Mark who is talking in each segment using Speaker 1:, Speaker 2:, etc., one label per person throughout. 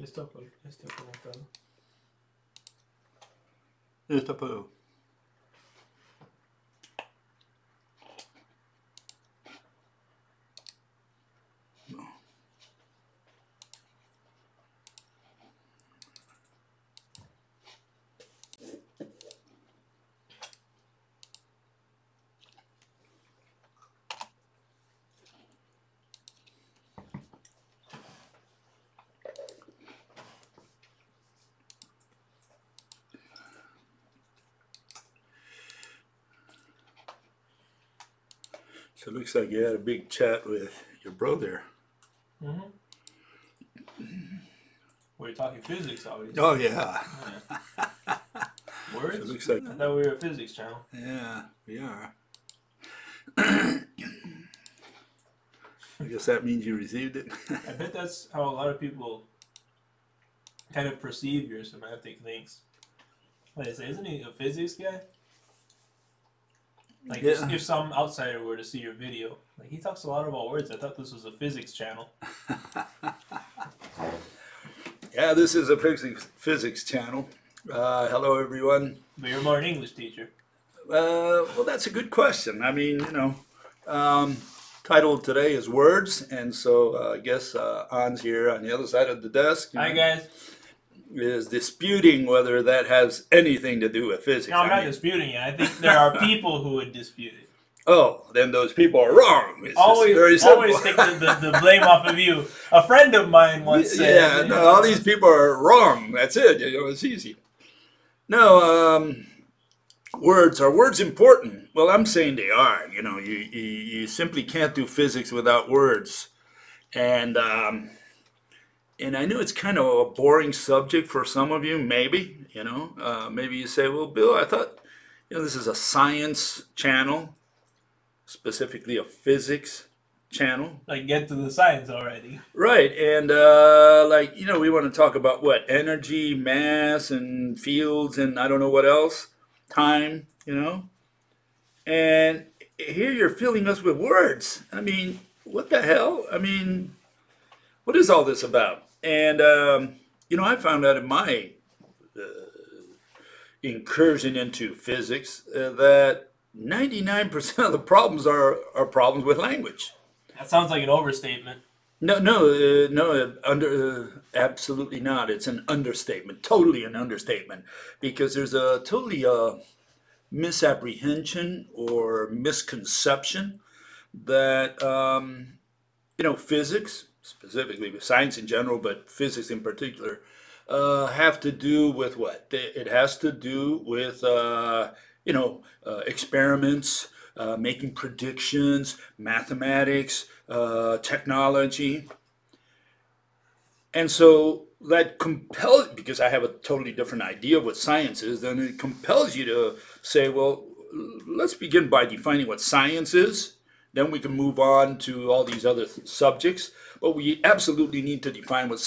Speaker 1: Está conectado.
Speaker 2: Está apagado. So it looks like you had a big chat with your brother.
Speaker 1: Mm-hmm. We're talking physics, obviously.
Speaker 2: Oh, yeah.
Speaker 1: Words?
Speaker 2: So it looks like,
Speaker 1: I thought we were a physics channel.
Speaker 2: yeah, we are. I guess that means you received it.
Speaker 1: I bet that's how a lot of people kind of perceive your semantic things. Like I say, isn't he a physics guy? Like,
Speaker 2: Yeah.
Speaker 1: if some outsider were to see your video, like, he talks a lot about words. I thought this was a physics channel.
Speaker 2: Yeah, this is a physics channel. Hello, everyone.
Speaker 1: But you're more an English teacher.
Speaker 2: Well, that's a good question. I mean, title today is words, and so I guess Hans here on the other side of the desk.
Speaker 1: Hi, guys.
Speaker 2: Is disputing whether that has anything to do with physics.
Speaker 1: No, I'm not disputing it. I think there are people who would dispute it.
Speaker 2: Oh, then those people are wrong. It's
Speaker 1: always
Speaker 2: very simple.
Speaker 1: always take the blame off of you. A friend of mine once said...
Speaker 2: Yeah, no, all these people are wrong. That's it. It's easy. No, words. Are words important? Well, I'm saying they are. You simply can't do physics without words. And I know it's kind of a boring subject for some of you, maybe. Maybe you say, well, Bill, I thought, this is a science channel, specifically a physics channel.
Speaker 1: Like, get to the science already.
Speaker 2: Right, and we want to talk about what? Energy, mass, and fields, and I don't know what else. Time, And here you're filling us with words. I mean, what the hell? I mean, what is all this about? And, I found out in my incursion into physics that 99% of the problems are problems with language.
Speaker 1: That sounds like an overstatement.
Speaker 2: No, absolutely not. It's an understatement, totally an understatement, because there's a totally misapprehension or misconception that, physics, specifically with science in general, but physics in particular, have to do with what? It has to do with, experiments, making predictions, mathematics, technology. And so that compels, because I have a totally different idea of what science is, then it compels you to say, well, let's begin by defining what science is. Then we can move on to all these other subjects. But we absolutely need to define what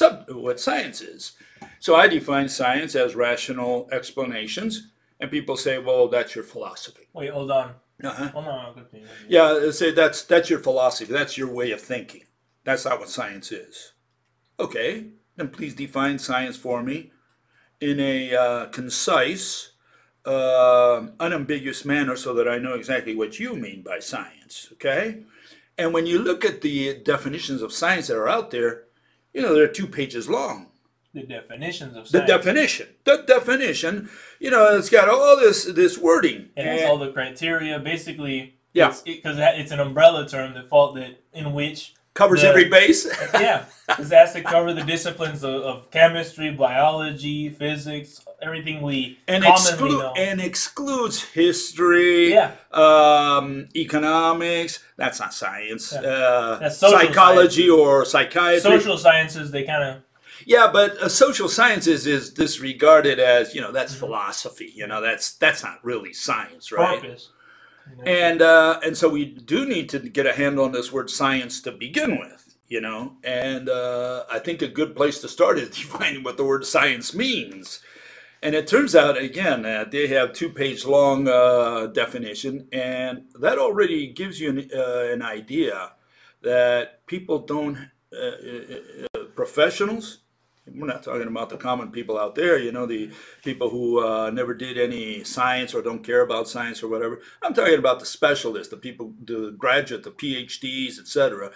Speaker 2: science is. So I define science as rational explanations. And people say, well, that's your philosophy.
Speaker 1: Wait, hold on.
Speaker 2: Uh-huh.
Speaker 1: Hold on, continue.
Speaker 2: Yeah, they say that's your philosophy. That's your way of thinking. That's not what science is. Okay, then please define science for me in a concise, unambiguous manner so that I know exactly what you mean by science, okay? And when you look at the definitions of science that are out there, they're 2 pages long.
Speaker 1: The definitions of science.
Speaker 2: The definition, it's got all this wording.
Speaker 1: It has all the criteria, basically.
Speaker 2: Yeah.
Speaker 1: Because it's an umbrella term in which...
Speaker 2: Covers every base.
Speaker 1: Yeah. It has to cover the disciplines of chemistry, biology, physics, everything we commonly know.
Speaker 2: And excludes history, economics. That's not science.
Speaker 1: Yeah. That's social
Speaker 2: psychology
Speaker 1: sciences.
Speaker 2: Or psychiatry.
Speaker 1: Social sciences, they kind of...
Speaker 2: Yeah, but social sciences is disregarded as, that's philosophy. That's not really science, right?
Speaker 1: Purpose.
Speaker 2: And so we do need to get a handle on this word science to begin with, and I think a good place to start is defining what the word science means. And it turns out, again, that they have 2-page long definition, and that already gives you an idea that people don't, professionals, we're not talking about the common people out there, the people who never did any science or don't care about science or whatever. I'm talking about the specialists, the people, the graduate, the PhDs, etc.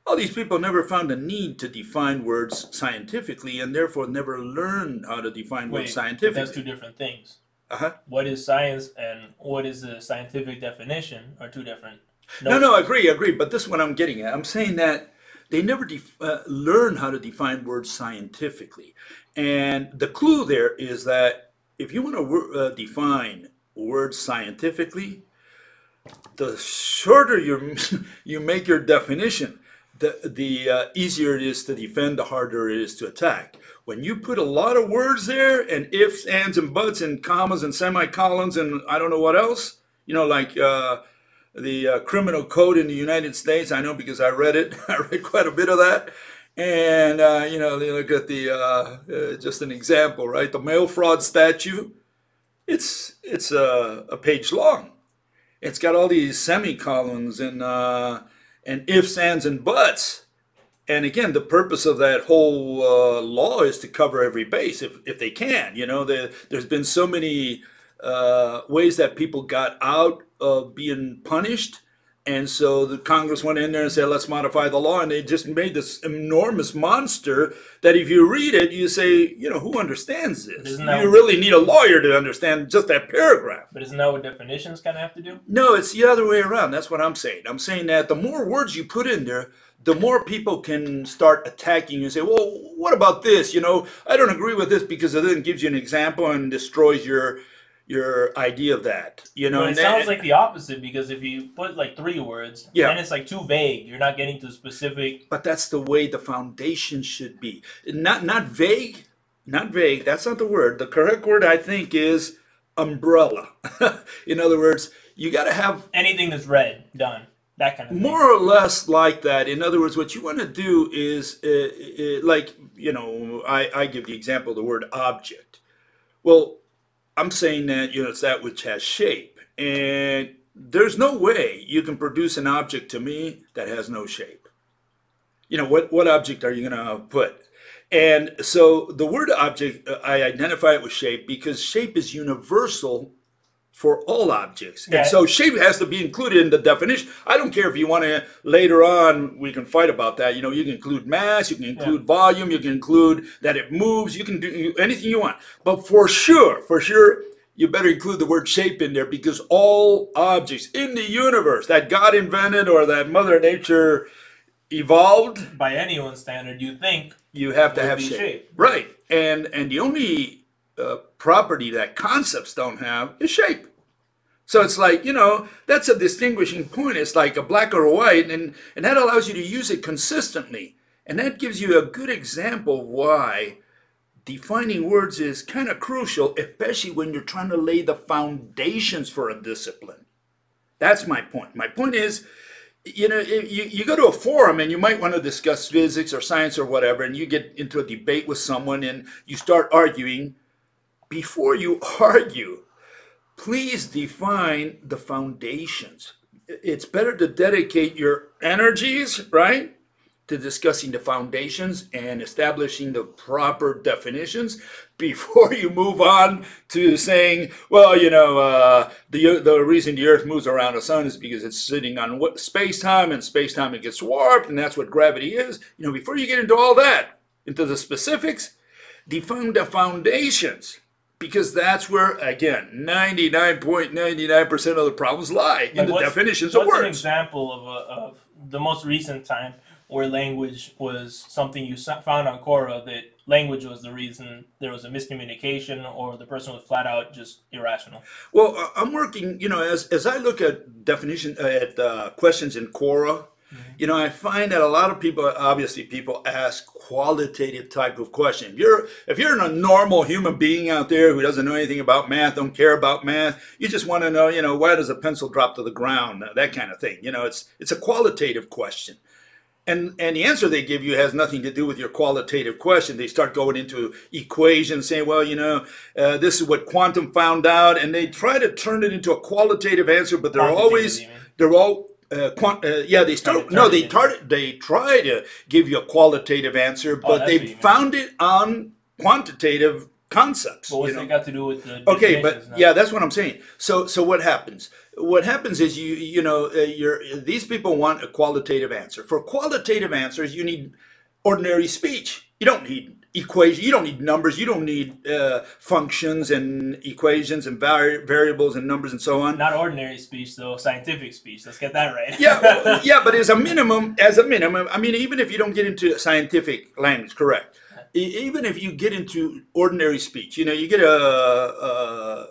Speaker 2: All these people never found a need to define words scientifically and therefore never learned how to define words scientifically.
Speaker 1: That's two different things.
Speaker 2: Uh-huh.
Speaker 1: What is science and what is the scientific definition are two different.
Speaker 2: No, I agree. But this is what I'm getting at. I'm saying that they never learn how to define words scientifically. And the clue there is that if you want to define words scientifically, the shorter you make your definition, the easier it is to defend, the harder it is to attack. When you put a lot of words there, and ifs, ands, and buts, and commas, and semicolons, and I don't know what else, like the criminal code in the United States, I know because I read it. I read quite a bit of that. And, they look at the, just an example, right? The mail fraud statute, it's a page long. It's got all these semicolons and ifs, ands, and buts. And again, the purpose of that whole law is to cover every base if they can. There's been so many ways that people got out of being punished. And so the Congress went in there and said, let's modify the law. And they just made this enormous monster that if you read it, you say, who understands this? You really need a lawyer to understand just that paragraph.
Speaker 1: But isn't that what definitions kind of have to do?
Speaker 2: No, it's the other way around. That's what I'm saying. I'm saying that the more words you put in there, the more people can start attacking you and say, well, what about this? I don't agree with this because it then gives you an example and destroys your idea of that.
Speaker 1: But it sounds like the opposite, because if you put like 3 words, then it's like too vague. You're not getting to specific.
Speaker 2: But that's the way the foundation should be. Not vague. Not vague. That's not the word. The correct word, I think, is umbrella. In other words, you got to have
Speaker 1: anything that's read, done. That kind of thing.
Speaker 2: More or less like that. In other words, what you want to do is, I give the example of the word object. Well, I'm saying that, it's that which has shape. And there's no way you can produce an object to me that has no shape. What object are you going to put? And so the word object, I identify it with shape because shape is universal for all objects. And so shape has to be included in the definition. I don't care if you want to, later on, we can fight about that. You can include mass, you can include volume, you can include that it moves, you can do anything you want. But for sure, you better include the word shape in there, because all objects in the universe that God invented or that Mother Nature evolved,
Speaker 1: by anyone's standard,
Speaker 2: you have to have shape. Right. And the only property that concepts don't have is shape. So it's like, that's a distinguishing point. It's like a black or a white, and that allows you to use it consistently. And that gives you a good example of why defining words is kind of crucial, especially when you're trying to lay the foundations for a discipline. That's my point. My point is, you go to a forum and you might want to discuss physics or science or whatever, and you get into a debate with someone and you start arguing. Before you argue, please define the foundations. It's better to dedicate your energies, right, to discussing the foundations and establishing the proper definitions before you move on to saying, well, the reason the Earth moves around the sun is because it's sitting on space-time, and space-time it gets warped, and that's what gravity is. Before you get into all that, into the specifics, define the foundations. Because that's where, again, 99.99% of the problems lie in the definitions of words.
Speaker 1: What's an example of the most recent time where language was something you found on Quora, that language was the reason there was a miscommunication or the person was flat out just irrational?
Speaker 2: Well, I'm working, as I look at questions in Quora, I find that a lot of people ask qualitative type of question. If you're a normal human being out there who doesn't know anything about math, don't care about math, you just want to know, why does a pencil drop to the ground, that kind of thing. It's a qualitative question. And the answer they give you has nothing to do with your qualitative question. They start going into equations, saying, well, this is what quantum found out, and they try to turn it into a qualitative answer, but they're all Yeah, they start. No, they try to give you a qualitative answer, but they found it on quantitative concepts.
Speaker 1: But what's it got to do with the
Speaker 2: okay? But
Speaker 1: now?
Speaker 2: yeah, that's what I'm saying. So what happens? What happens is these people want a qualitative answer. For qualitative answers, you need ordinary speech. You don't need equation. You don't need numbers. You don't need functions and equations and variables and numbers and so on.
Speaker 1: Not ordinary speech, though. Scientific speech. Let's get that right.
Speaker 2: Yeah, but as a minimum, I mean, even if you don't get into scientific language, correct. Even if you get into ordinary speech, you get a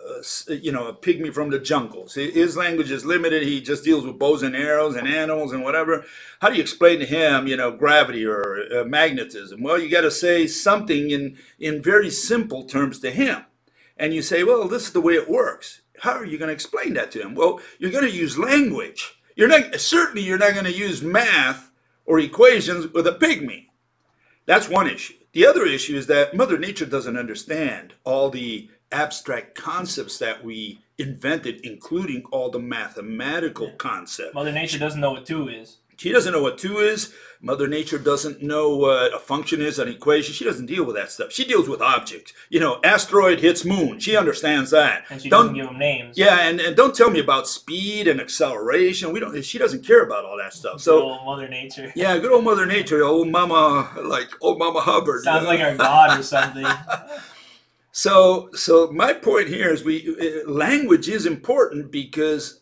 Speaker 2: pygmy from the jungles. His language is limited. He just deals with bows and arrows and animals and whatever. How do you explain to him, gravity or magnetism? Well, you got to say something in very simple terms to him. And you say, well, this is the way it works. How are you going to explain that to him? Well, you're going to use language. You're not going to use math or equations with a pygmy. That's one issue. The other issue is that Mother Nature doesn't understand all the abstract concepts that we invented, including all the mathematical concepts.
Speaker 1: Mother Nature doesn't know what 2 is.
Speaker 2: She doesn't know what 2 is. Mother Nature doesn't know what a function is, an equation. She doesn't deal with that stuff. She deals with objects. Asteroid hits moon. She understands that.
Speaker 1: And she doesn't give them names.
Speaker 2: Yeah, and don't tell me about speed and acceleration. She doesn't care about all that stuff. So
Speaker 1: good old Mother Nature.
Speaker 2: Yeah, good old Mother Nature. Old Mama Hubbard.
Speaker 1: Sounds like our God or something.
Speaker 2: So my point here is language is important because,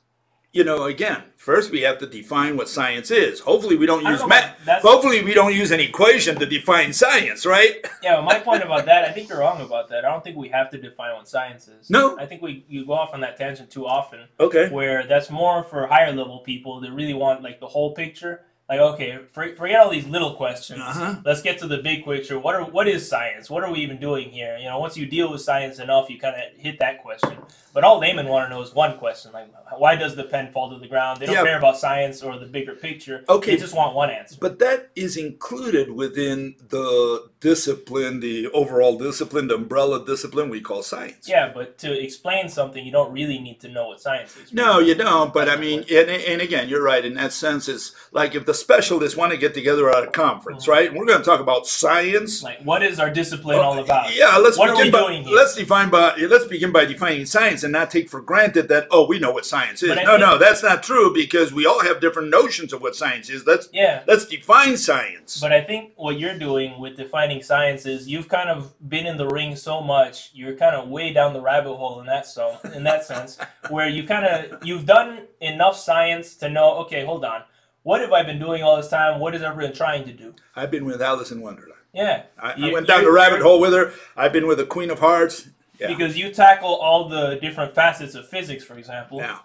Speaker 2: again, first we have to define what science is. Hopefully we don't use math. Hopefully we don't use an equation to define science, right?
Speaker 1: Yeah, but my point about that, I think you're wrong about that. I don't think we have to define what science is.
Speaker 2: No.
Speaker 1: I think you go off on that tangent too often.
Speaker 2: Okay.
Speaker 1: Where that's more for higher level people that really want the whole picture. Okay, forget all these little questions. Let's get to the big picture. What is science? What are we even doing here? Once you deal with science enough, you kind of hit that question. But all laymen want to know is one question, why does the pen fall to the ground? They don't care about science or the bigger picture.
Speaker 2: Okay.
Speaker 1: They just want one answer.
Speaker 2: But that is included within the discipline, the overall discipline, the umbrella discipline we call science.
Speaker 1: Yeah, but to explain something, you don't really need to know what science is.
Speaker 2: No, you don't. But I mean, and again, you're right. In that sense, it's like if the specialists want to get together at a conference, right? And we're going to talk about science.
Speaker 1: What is our discipline all about?
Speaker 2: Yeah, let's
Speaker 1: begin
Speaker 2: by defining science and not take for granted that, we know what science is. No, that's not true because we all have different notions of what science is. Let's define science.
Speaker 1: But I think what you're doing with defining science is you've kind of been in the ring so much, you're kind of way down the rabbit hole in that sense, where you've done enough science to know, okay, hold on. What have I been doing all this time? What is everyone trying to do?
Speaker 2: I've been with Alice in Wonderland.
Speaker 1: Yeah.
Speaker 2: I went down the rabbit hole with her. I've been with the Queen of Hearts. Yeah.
Speaker 1: Because you tackle all the different facets of physics, for example.
Speaker 2: Yeah.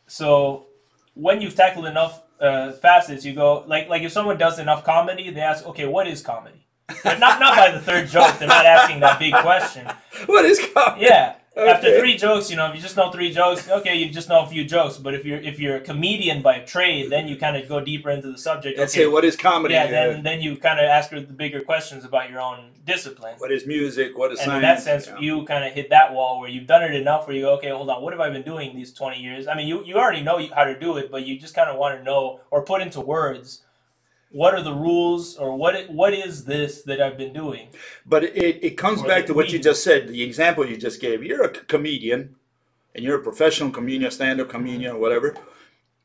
Speaker 1: So when you've tackled enough facets, you go, like if someone does enough comedy, they ask, okay, what is comedy? But not by the third joke. They're not asking that big question.
Speaker 2: What is comedy?
Speaker 1: Yeah. Okay. After 3 jokes, if you just know 3 jokes, okay, you just know a few jokes. But if you're a comedian by trade, then you kind of go deeper into the subject.
Speaker 2: And say, what is comedy?
Speaker 1: Yeah, then you kind of ask her the bigger questions about your own discipline.
Speaker 2: What is music? What is science?
Speaker 1: And in that sense, you kind of hit that wall where you've done it enough where you go, okay, hold on, what have I been doing these 20 years? I mean, you already know how to do it, but you just kind of want to know or put into words, what are the rules, or what is this that I've been doing?
Speaker 2: But it comes back to what you just said, the example you just gave. You're a comedian, and you're a professional comedian, stand-up comedian, or whatever.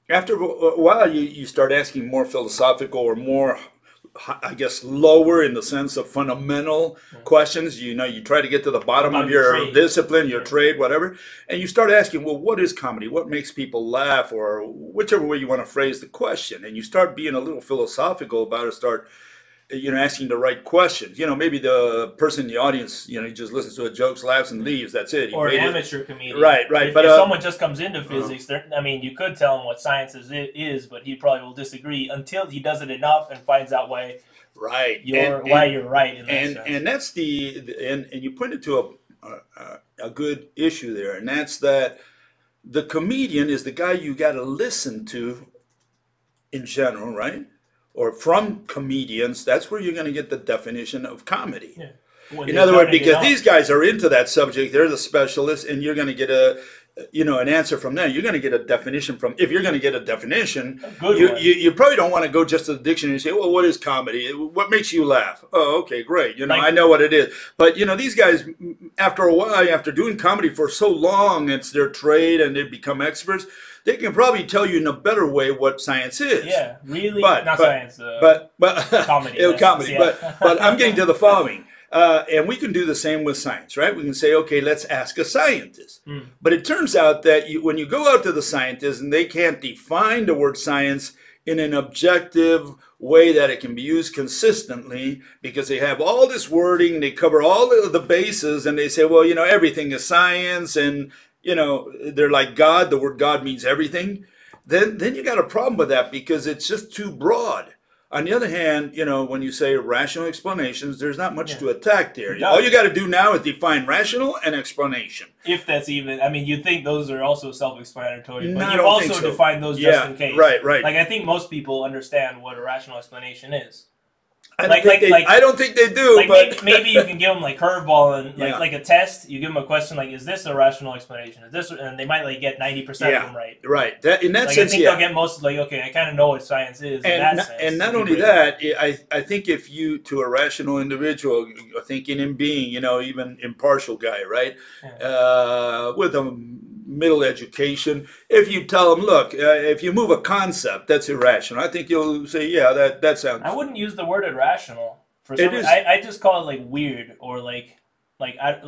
Speaker 2: After a while, you start asking more philosophical or more, I guess, lower in the sense of fundamental questions. You try to get to the bottom of your discipline, your trade, whatever. And you start asking, well, what is comedy? What makes people laugh? Or whichever way you want to phrase the question. And you start being a little philosophical about it, start asking the right questions. Maybe the person in the audience, he just listens to a jokes, laughs, and leaves. That's it.
Speaker 1: Or an amateur comedian.
Speaker 2: Right.
Speaker 1: But if someone just comes into physics, you could tell him what science is, but he probably will disagree until he does it enough and finds out why.
Speaker 2: Right.
Speaker 1: Why you're right in that sense.
Speaker 2: And that's and you pointed to a good issue there, and that's that the comedian is the guy you got to listen to in general, right? Or from comedians, that's where you're going to get the definition of comedy. Yeah. In other words, because these guys are into that subject, they're the specialists, and you're going to get an answer from there. You're going to get a definition from. If you're going to get a definition,
Speaker 1: Good one.
Speaker 2: you probably don't want to go just to the dictionary and say, well, what is comedy? What makes you laugh? Oh, okay, great. I know what it is. But these guys, after a while, after doing comedy for so long, it's their trade, and they become experts. They can probably tell you in a better way what science is.
Speaker 1: Yeah, really,
Speaker 2: but,
Speaker 1: not
Speaker 2: but,
Speaker 1: science.
Speaker 2: But
Speaker 1: comedy.
Speaker 2: Comedy.
Speaker 1: Yeah.
Speaker 2: But I'm getting to the following. And we can do the same with science, right? We can say, okay, let's ask a scientist. But it turns out that when you go out to the scientist and they can't define the word science in an objective way that it can be used consistently, because they have all this wording, they cover all the bases, and they say, well, everything is science, and they're like God. The word God means everything. Then you got a problem with that because it's just too broad. On the other hand, when you say rational explanations, there's not much to attack there. All you got to do now is define rational and explanation.
Speaker 1: If that's even, you'd think those are also self-explanatory, but
Speaker 2: No, I
Speaker 1: you
Speaker 2: don't
Speaker 1: also
Speaker 2: think so.
Speaker 1: define those just in case.
Speaker 2: Right.
Speaker 1: Like, I think most people understand what a rational explanation is.
Speaker 2: I don't think they do. But
Speaker 1: maybe you can give them like curveball and like a test. You give them a question like, "Is this a rational explanation? Is this?" And they might get 90% of them right.
Speaker 2: Right. In that sense,
Speaker 1: I think they'll get most okay, I kind of know what science is.
Speaker 2: And not only that, I think if you, to a rational individual, a thinking and being, even impartial guy, right, with a middle education, if you tell them, look, if you move a concept, that's irrational, I think you'll say, yeah, that sounds.
Speaker 1: I wouldn't use the word irrational for some reason. I just call it like weird or like I don't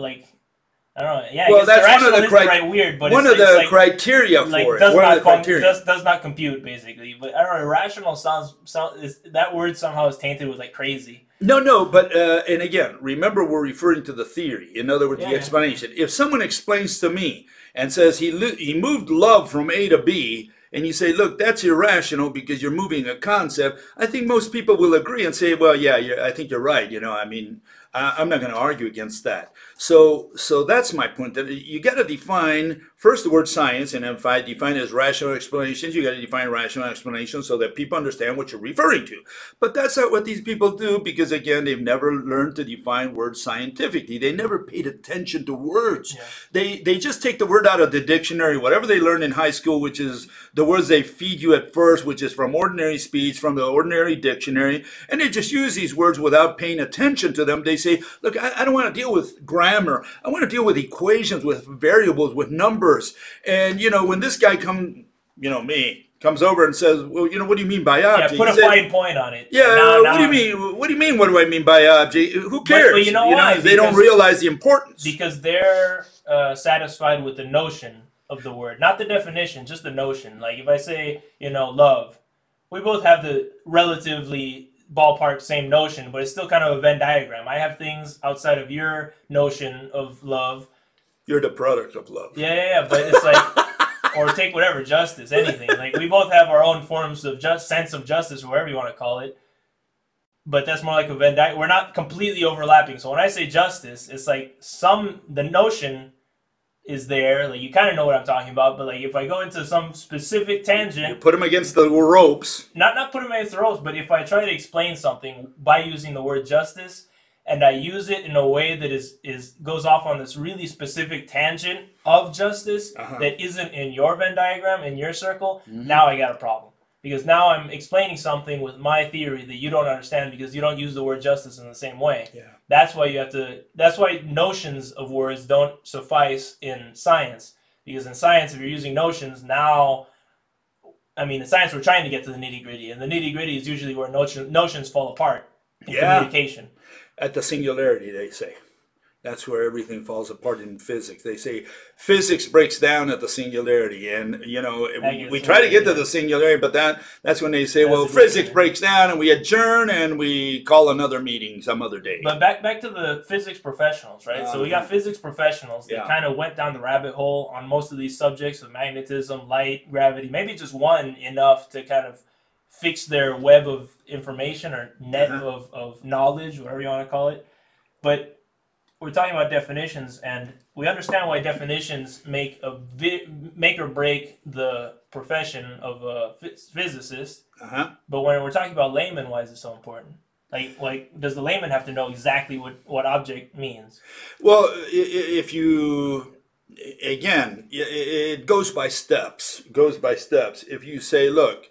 Speaker 1: know. Yeah,
Speaker 2: well, that's
Speaker 1: one of the weird, but
Speaker 2: one of the criteria for it.
Speaker 1: Does not compute basically. But I don't know. Irrational that word somehow is tainted with like crazy.
Speaker 2: No, but and again, remember we're referring to the theory. In other words, the explanation. If someone explains to me and says he moved love from A to B, and you say, look, that's irrational because you're moving a concept, I think most people will agree and say, well, yeah, I think you're right. I'm not going to argue against that. So that's my point. That you got to define first the word science, and if I define it as rational explanations, you got to define rational explanations so that people understand what you're referring to. But that's not what these people do because, again, they've never learned to define words scientifically. They never paid attention to words. Yeah. They just take the word out of the dictionary, whatever they learned in high school, which is the words they feed you at first, which is from ordinary speech, from the ordinary dictionary, and they just use these words without paying attention to them. They say, look, I don't want to deal with grammar. I want to deal with equations, with variables, with numbers. And, when this guy comes over and says, well, what do you mean by object?
Speaker 1: Yeah, put a fine point on it.
Speaker 2: Yeah, what do you mean? What do you mean, what do I mean by object? Who cares?
Speaker 1: But you know why?
Speaker 2: They don't realize the importance.
Speaker 1: Because they're satisfied with the notion of the word. Not the definition, just the notion. Like if I say, love, we both have the relatively ballpark same notion, but it's still kind of a Venn diagram. I have things outside of your notion of love.
Speaker 2: You're the product of love.
Speaker 1: Yeah, but it's like, or take whatever, justice, anything. Like we both have our own forms of sense of justice, or whatever you want to call it. But that's more like a Venn diagram. We're not completely overlapping. So when I say justice, it's like the notion is there. Like you kind of know what I'm talking about. But like if I go into some specific tangent,
Speaker 2: you put them against the ropes.
Speaker 1: Not put them against the ropes, but if I try to explain something by using the word justice, and I use it in a way that goes off on this really specific tangent of justice that isn't in your Venn diagram, in your circle, now I got a problem. Because now I'm explaining something with my theory that you don't understand because you don't use the word justice in the same way. Yeah. That's why notions of words don't suffice in science. Because in science, if you're using notions, now, in science we're trying to get to the nitty-gritty. And the nitty-gritty is usually where notions fall apart in communication.
Speaker 2: At the singularity, they say. That's where everything falls apart in physics. They say physics breaks down at the singularity. And, we try to get to the singularity, but that's when they say, well, physics breaks down and we adjourn and we call another meeting some other day.
Speaker 1: But back to the physics professionals, right? So we got physics professionals that kind of went down the rabbit hole on most of these subjects of magnetism, light, gravity, maybe just one enough to kind of fix their web of information or net of knowledge, whatever you want to call it. But we're talking about definitions, and we understand why definitions make or break the profession of a physicist. But when we're talking about layman, why is it so important? Like, does the layman have to know exactly what object means?
Speaker 2: Well, if you again, it goes by steps. It goes by steps. If you say, look,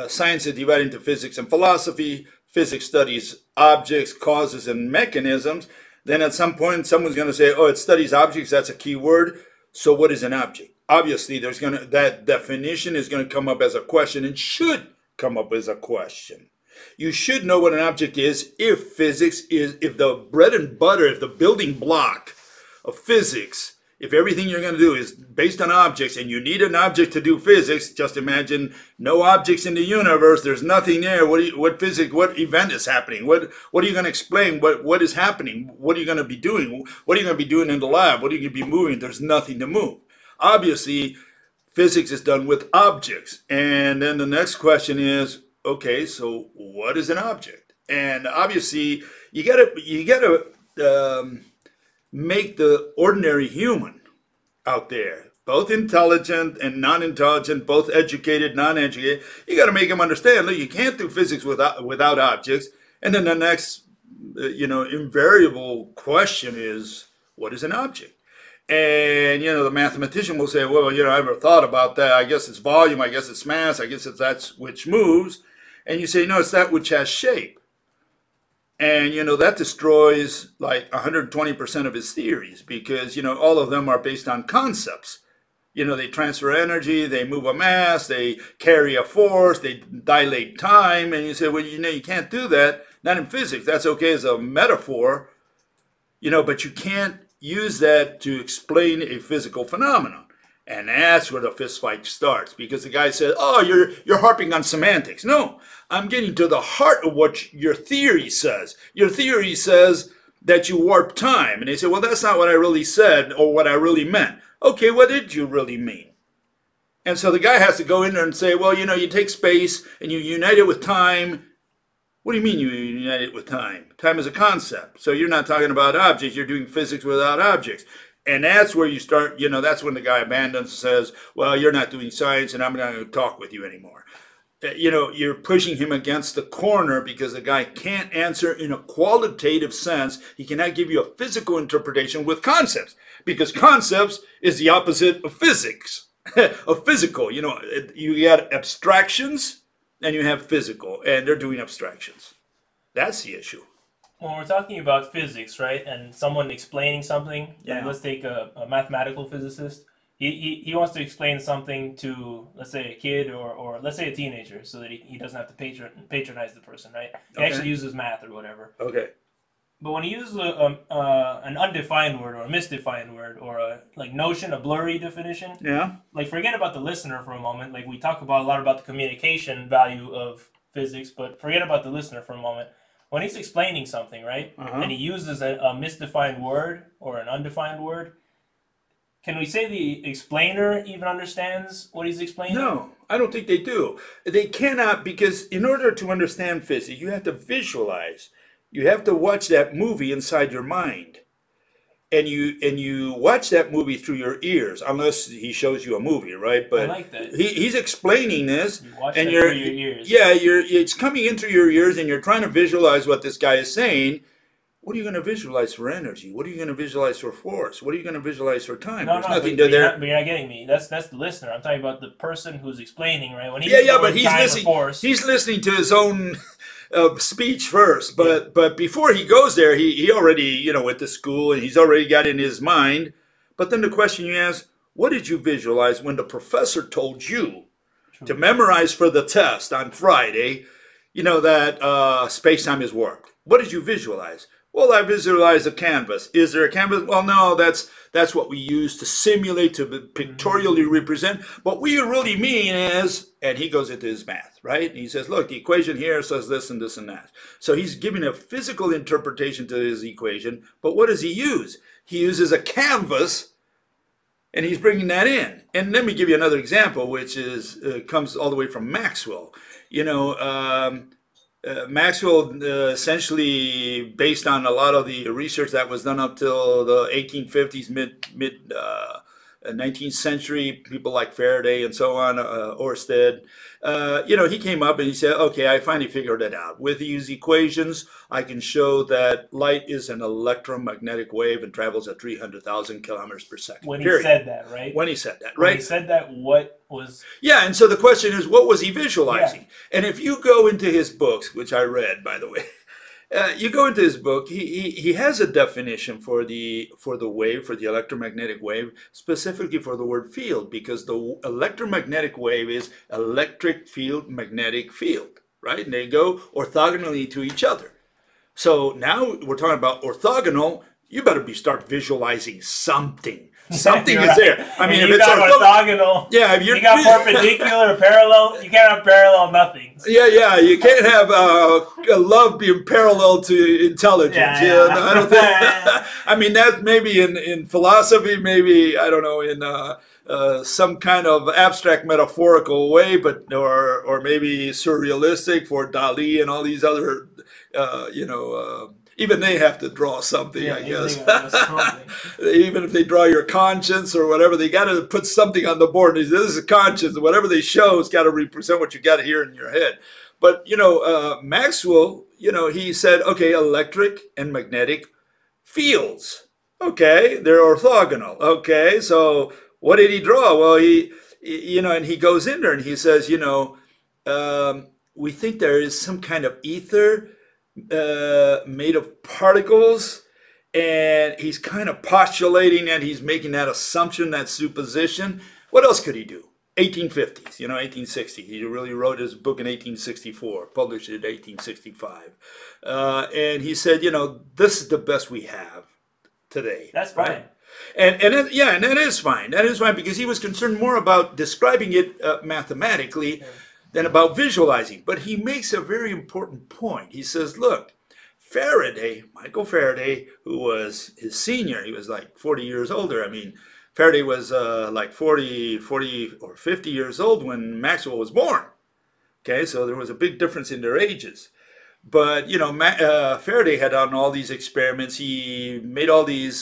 Speaker 2: science is divided into physics and philosophy. Physics studies objects, causes, and mechanisms. Then at some point, someone's going to say, oh, it studies objects. That's a key word. So what is an object? Obviously, that definition is going to come up as a question and should come up as a question. You should know what an object is if the bread and butter, if the building block of physics, if everything you're going to do is based on objects and you need an object to do physics, just imagine no objects in the universe, there's nothing there. What event is happening? What are you going to explain? What is happening? What are you going to be doing? What are you going to be doing in the lab? What are you going to be moving? There's nothing to move. Obviously, physics is done with objects. And then the next question is, okay, so what is an object? And obviously, you gotta make the ordinary human out there, both intelligent and non-intelligent, both educated, non-educated. You got to make them understand. Look, you can't do physics without objects. And then the next, invariable question is, what is an object? And, the mathematician will say, well, I never thought about that. I guess it's volume. I guess it's mass. I guess it's that which moves. And you say, no, it's that which has shape. And, that destroys like 120% of his theories because, all of them are based on concepts. They transfer energy, they move a mass, they carry a force, they dilate time. And you say, well, you can't do that. Not in physics. That's okay as a metaphor, but you can't use that to explain a physical phenomenon. And that's where the fist fight starts because the guy says, oh, you're harping on semantics. No, I'm getting to the heart of what your theory says. Your theory says that you warp time. And they say, well, that's not what I really said or what I really meant. Okay, what did you really mean? And so the guy has to go in there and say, well, you take space and you unite it with time. What do you mean you unite it with time? Time is a concept. So you're not talking about objects. You're doing physics without objects. And that's where you start, that's when the guy abandons and says, well, you're not doing science and I'm not going to talk with you anymore. You're pushing him against the corner because the guy can't answer in a qualitative sense. He cannot give you a physical interpretation with concepts because concepts is the opposite of physics, of physical. You got abstractions and you have physical, and they're doing abstractions. That's the issue.
Speaker 1: When we're talking about physics, right, and someone explaining something, like let's take a mathematical physicist. He wants to explain something to, let's say, a kid or let's say a teenager so that he doesn't have to patronize the person, right? He actually uses math or whatever.
Speaker 2: Okay.
Speaker 1: But when he uses an undefined word or a misdefined word or a notion, a blurry definition, forget about the listener for a moment. Like we talk a lot about the communication value of physics, but forget about the listener for a moment. When he's explaining something, right, and he uses a misdefined word or an undefined word, can we say the explainer even understands what he's explaining?
Speaker 2: No, I don't think they do. They cannot, because in order to understand physics, you have to visualize. You have to watch that movie inside your mind. And you watch that movie through your ears, unless he shows you a movie, right? But
Speaker 1: I like that.
Speaker 2: He's explaining this,
Speaker 1: you watch
Speaker 2: and
Speaker 1: through your ears.
Speaker 2: Yeah, it's coming in through your ears, and you're trying to visualize what this guy is saying. What are you going to visualize for energy? What are you going to visualize for force? What are you going to visualize for time?
Speaker 1: No,
Speaker 2: There's
Speaker 1: no,
Speaker 2: nothing
Speaker 1: but
Speaker 2: there.
Speaker 1: you're not getting me. That's the listener. I'm talking about the person who's explaining, right? When he
Speaker 2: but he's listening. He's listening to his own speech first. But before he goes there, he already went to school and he's already got in his mind. But then the question you ask, what did you visualize when the professor told you to memorize for the test on Friday? That space-time is warped. What did you visualize? Well, I visualize a canvas. Is there a canvas? Well, no, that's what we use to simulate, to pictorially represent. What we really mean is, and he goes into his math, right? And he says, look, the equation here says this and this and that. So he's giving a physical interpretation to his equation, but what does he use? He uses a canvas, and he's bringing that in. And let me give you another example, which comes all the way from Maxwell. Maxwell essentially, based on a lot of the research that was done up till the 1850s, 19th century, people like Faraday and so on, Oersted, he came up and he said, okay, I finally figured it out. With these equations, I can show that light is an electromagnetic wave and travels at 300,000 kilometers per second.
Speaker 1: When he said that, right?
Speaker 2: When he said that,
Speaker 1: When
Speaker 2: right?
Speaker 1: he said that, what was...
Speaker 2: Yeah, and so the question is, what was he visualizing?
Speaker 1: Yeah.
Speaker 2: And if you go into his books, which I read, by the way, you go into his book, he has a definition for the wave, for the electromagnetic wave, specifically for the word field, because the electromagnetic wave is electric field, magnetic field, right? And they go orthogonally to each other. So now we're talking about orthogonal. You better start visualizing something. Something is there. I mean,
Speaker 1: if
Speaker 2: it's
Speaker 1: orthogonal,
Speaker 2: yeah, if
Speaker 1: you got perpendicular or parallel, you can't have parallel nothings.
Speaker 2: Yeah, you can't have love being parallel to intelligence.
Speaker 1: Yeah.
Speaker 2: I don't think. I mean, that maybe in philosophy, maybe I don't know, in some kind of abstract metaphorical way, but or maybe surrealistic for Dali and all these other, even they have to draw something, I guess. Even if they draw your conscience or whatever, they got to put something on the board. This is a conscience. Whatever they show has got to represent what you got here in your head. But, Maxwell, he said, okay, electric and magnetic fields. Okay, they're orthogonal. Okay, so what did he draw? Well, and he goes in there and he says, we think there is some kind of ether made of particles, and he's kind of postulating that, he's making that assumption, that supposition. What else could he do? 1850s, 1860. He really wrote his book in 1864, published it in 1865. And he said, this is the best we have today.
Speaker 1: That's fine.
Speaker 2: Right? And that is fine. That is fine, because he was concerned more about describing it mathematically than about visualizing. But he makes a very important point. He says, look, Michael Faraday, who was his senior, he was like 40 years older. I mean, Faraday was like 40 or 50 years old when Maxwell was born. Okay, so there was a big difference in their ages. But, Faraday had done all these experiments. He made all these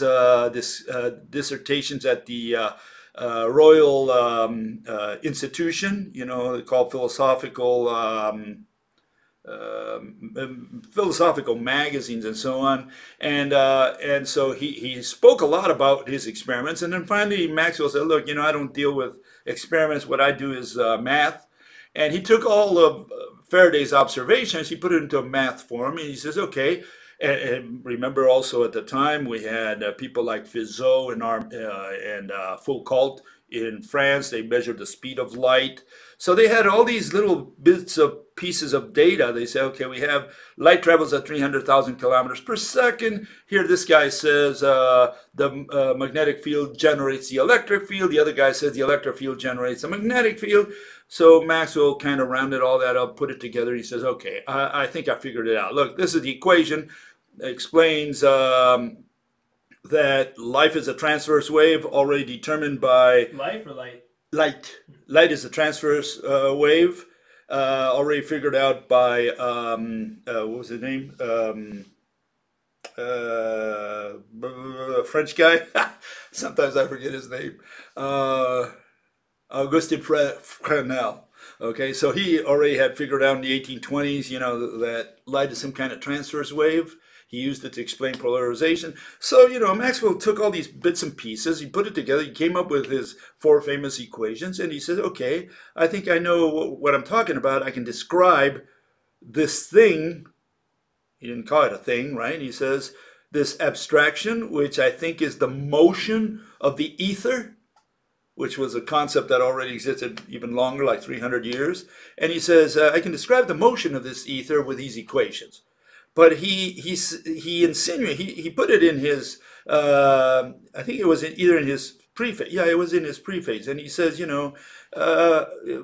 Speaker 2: dissertations at the Royal Institution, called philosophical magazines and so on. And so he spoke a lot about his experiments. And then finally Maxwell said, look, I don't deal with experiments. What I do is math. And he took all of Faraday's observations, he put it into a math form, and he says, okay. And remember also at the time we had people like Fizeau and Foucault in France. They measured the speed of light. So they had all these little pieces of data. They say, okay, we have light travels at 300,000 kilometers per second. Here this guy says the magnetic field generates the electric field. The other guy says the electric field generates the magnetic field. So Maxwell kind of rounded all that up, put it together. He says, okay, I think I figured it out. Look, this is the equation. It explains that life is a transverse wave already determined by...
Speaker 1: Life or light?
Speaker 2: Light. Light is a transverse wave already figured out by, what was his name? French guy. Sometimes I forget his name. Auguste Fresnel. Okay, so he already had figured out in the 1820s, that light is some kind of transverse wave. He used it to explain polarization. So, Maxwell took all these bits and pieces, he put it together, he came up with his 4 famous equations, and he said, okay, I think I know what I'm talking about. I can describe this thing. He didn't call it a thing, right? He says, this abstraction, which I think is the motion of the ether, which was a concept that already existed even longer, like 300 years. And he says, I can describe the motion of this ether with these equations. But he insinuated, he put it in his, I think it was either in his preface. Yeah, it was in his preface. And he says,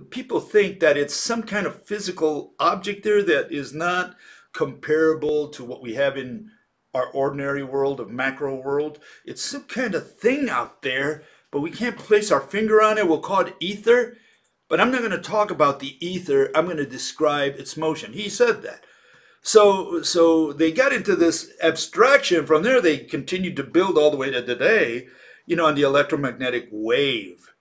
Speaker 2: people think that it's some kind of physical object there that is not comparable to what we have in our ordinary world of macro world. It's some kind of thing out there, but we can't place our finger on it. We'll call it ether. But I'm not going to talk about the ether. I'm going to describe its motion. He said that. So they got into this abstraction. From there, they continued to build all the way to today. on the electromagnetic wave.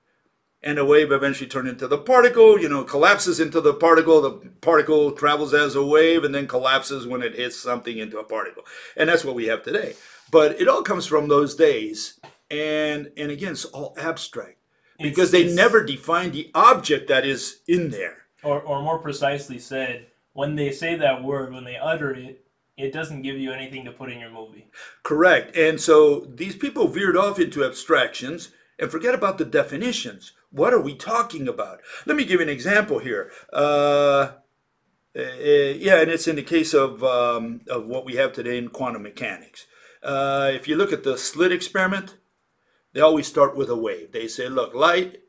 Speaker 2: And the wave eventually turned into the particle, collapses into the particle. The particle travels as a wave and then collapses when it hits something into a particle. And that's what we have today. But it all comes from those days. And again, it's all abstract because they never defined the object that is in there.
Speaker 1: Or more precisely said, when they say that word, when they utter it, it doesn't give you anything to put in your movie.
Speaker 2: Correct. And so these people veered off into abstractions and forget about the definitions. What are we talking about? Let me give you an example here. And it's in the case of what we have today in quantum mechanics. If you look at the Slit experiment, they always start with a wave. They say, look, light,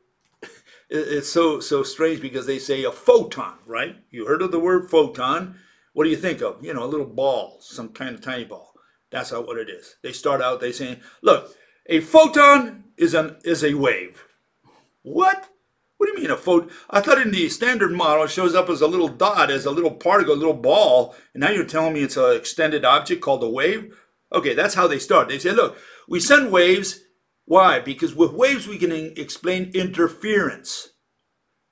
Speaker 2: it's so strange because they say a photon, right? You heard of the word photon. What do you think of? A little ball, some kind of tiny ball. That's not what it is. They start out, they say, look, a photon is a wave. What? What do you mean a photon? I thought in the standard model it shows up as a little dot, as a little particle, a little ball, and now you're telling me it's an extended object called a wave? Okay, that's how they start. They say, look, we send waves. Why? Because with waves we can explain interference,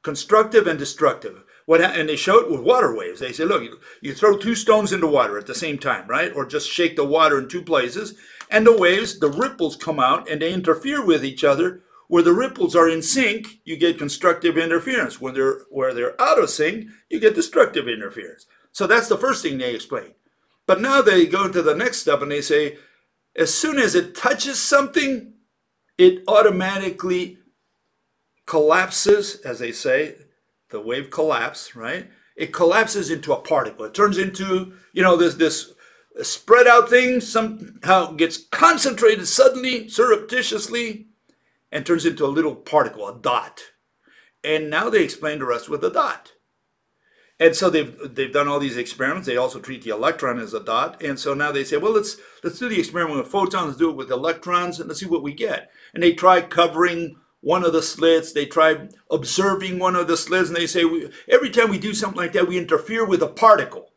Speaker 2: constructive and destructive. And they show it with water waves. They say, look, you throw two stones into water at the same time, right? Or just shake the water in two places, and the waves, the ripples come out, and they interfere with each other. Where the ripples are in sync, you get constructive interference. Where they're out of sync, you get destructive interference. So that's the first thing they explain. But now they go to the next step and they say, as soon as it touches something, it automatically collapses, as they say, the wave collapse, right? It collapses into a particle. It turns into, this spread out thing, somehow gets concentrated suddenly, surreptitiously, and turns into a little particle, a dot. And now they explain the rest with a dot. And so they've done all these experiments. They also treat the electron as a dot. And so now they say, well, let's do the experiment with photons, let's do it with electrons, and let's see what we get. And they try covering one of the slits. They try observing one of the slits, and they say, every time we do something like that, we interfere with a particle.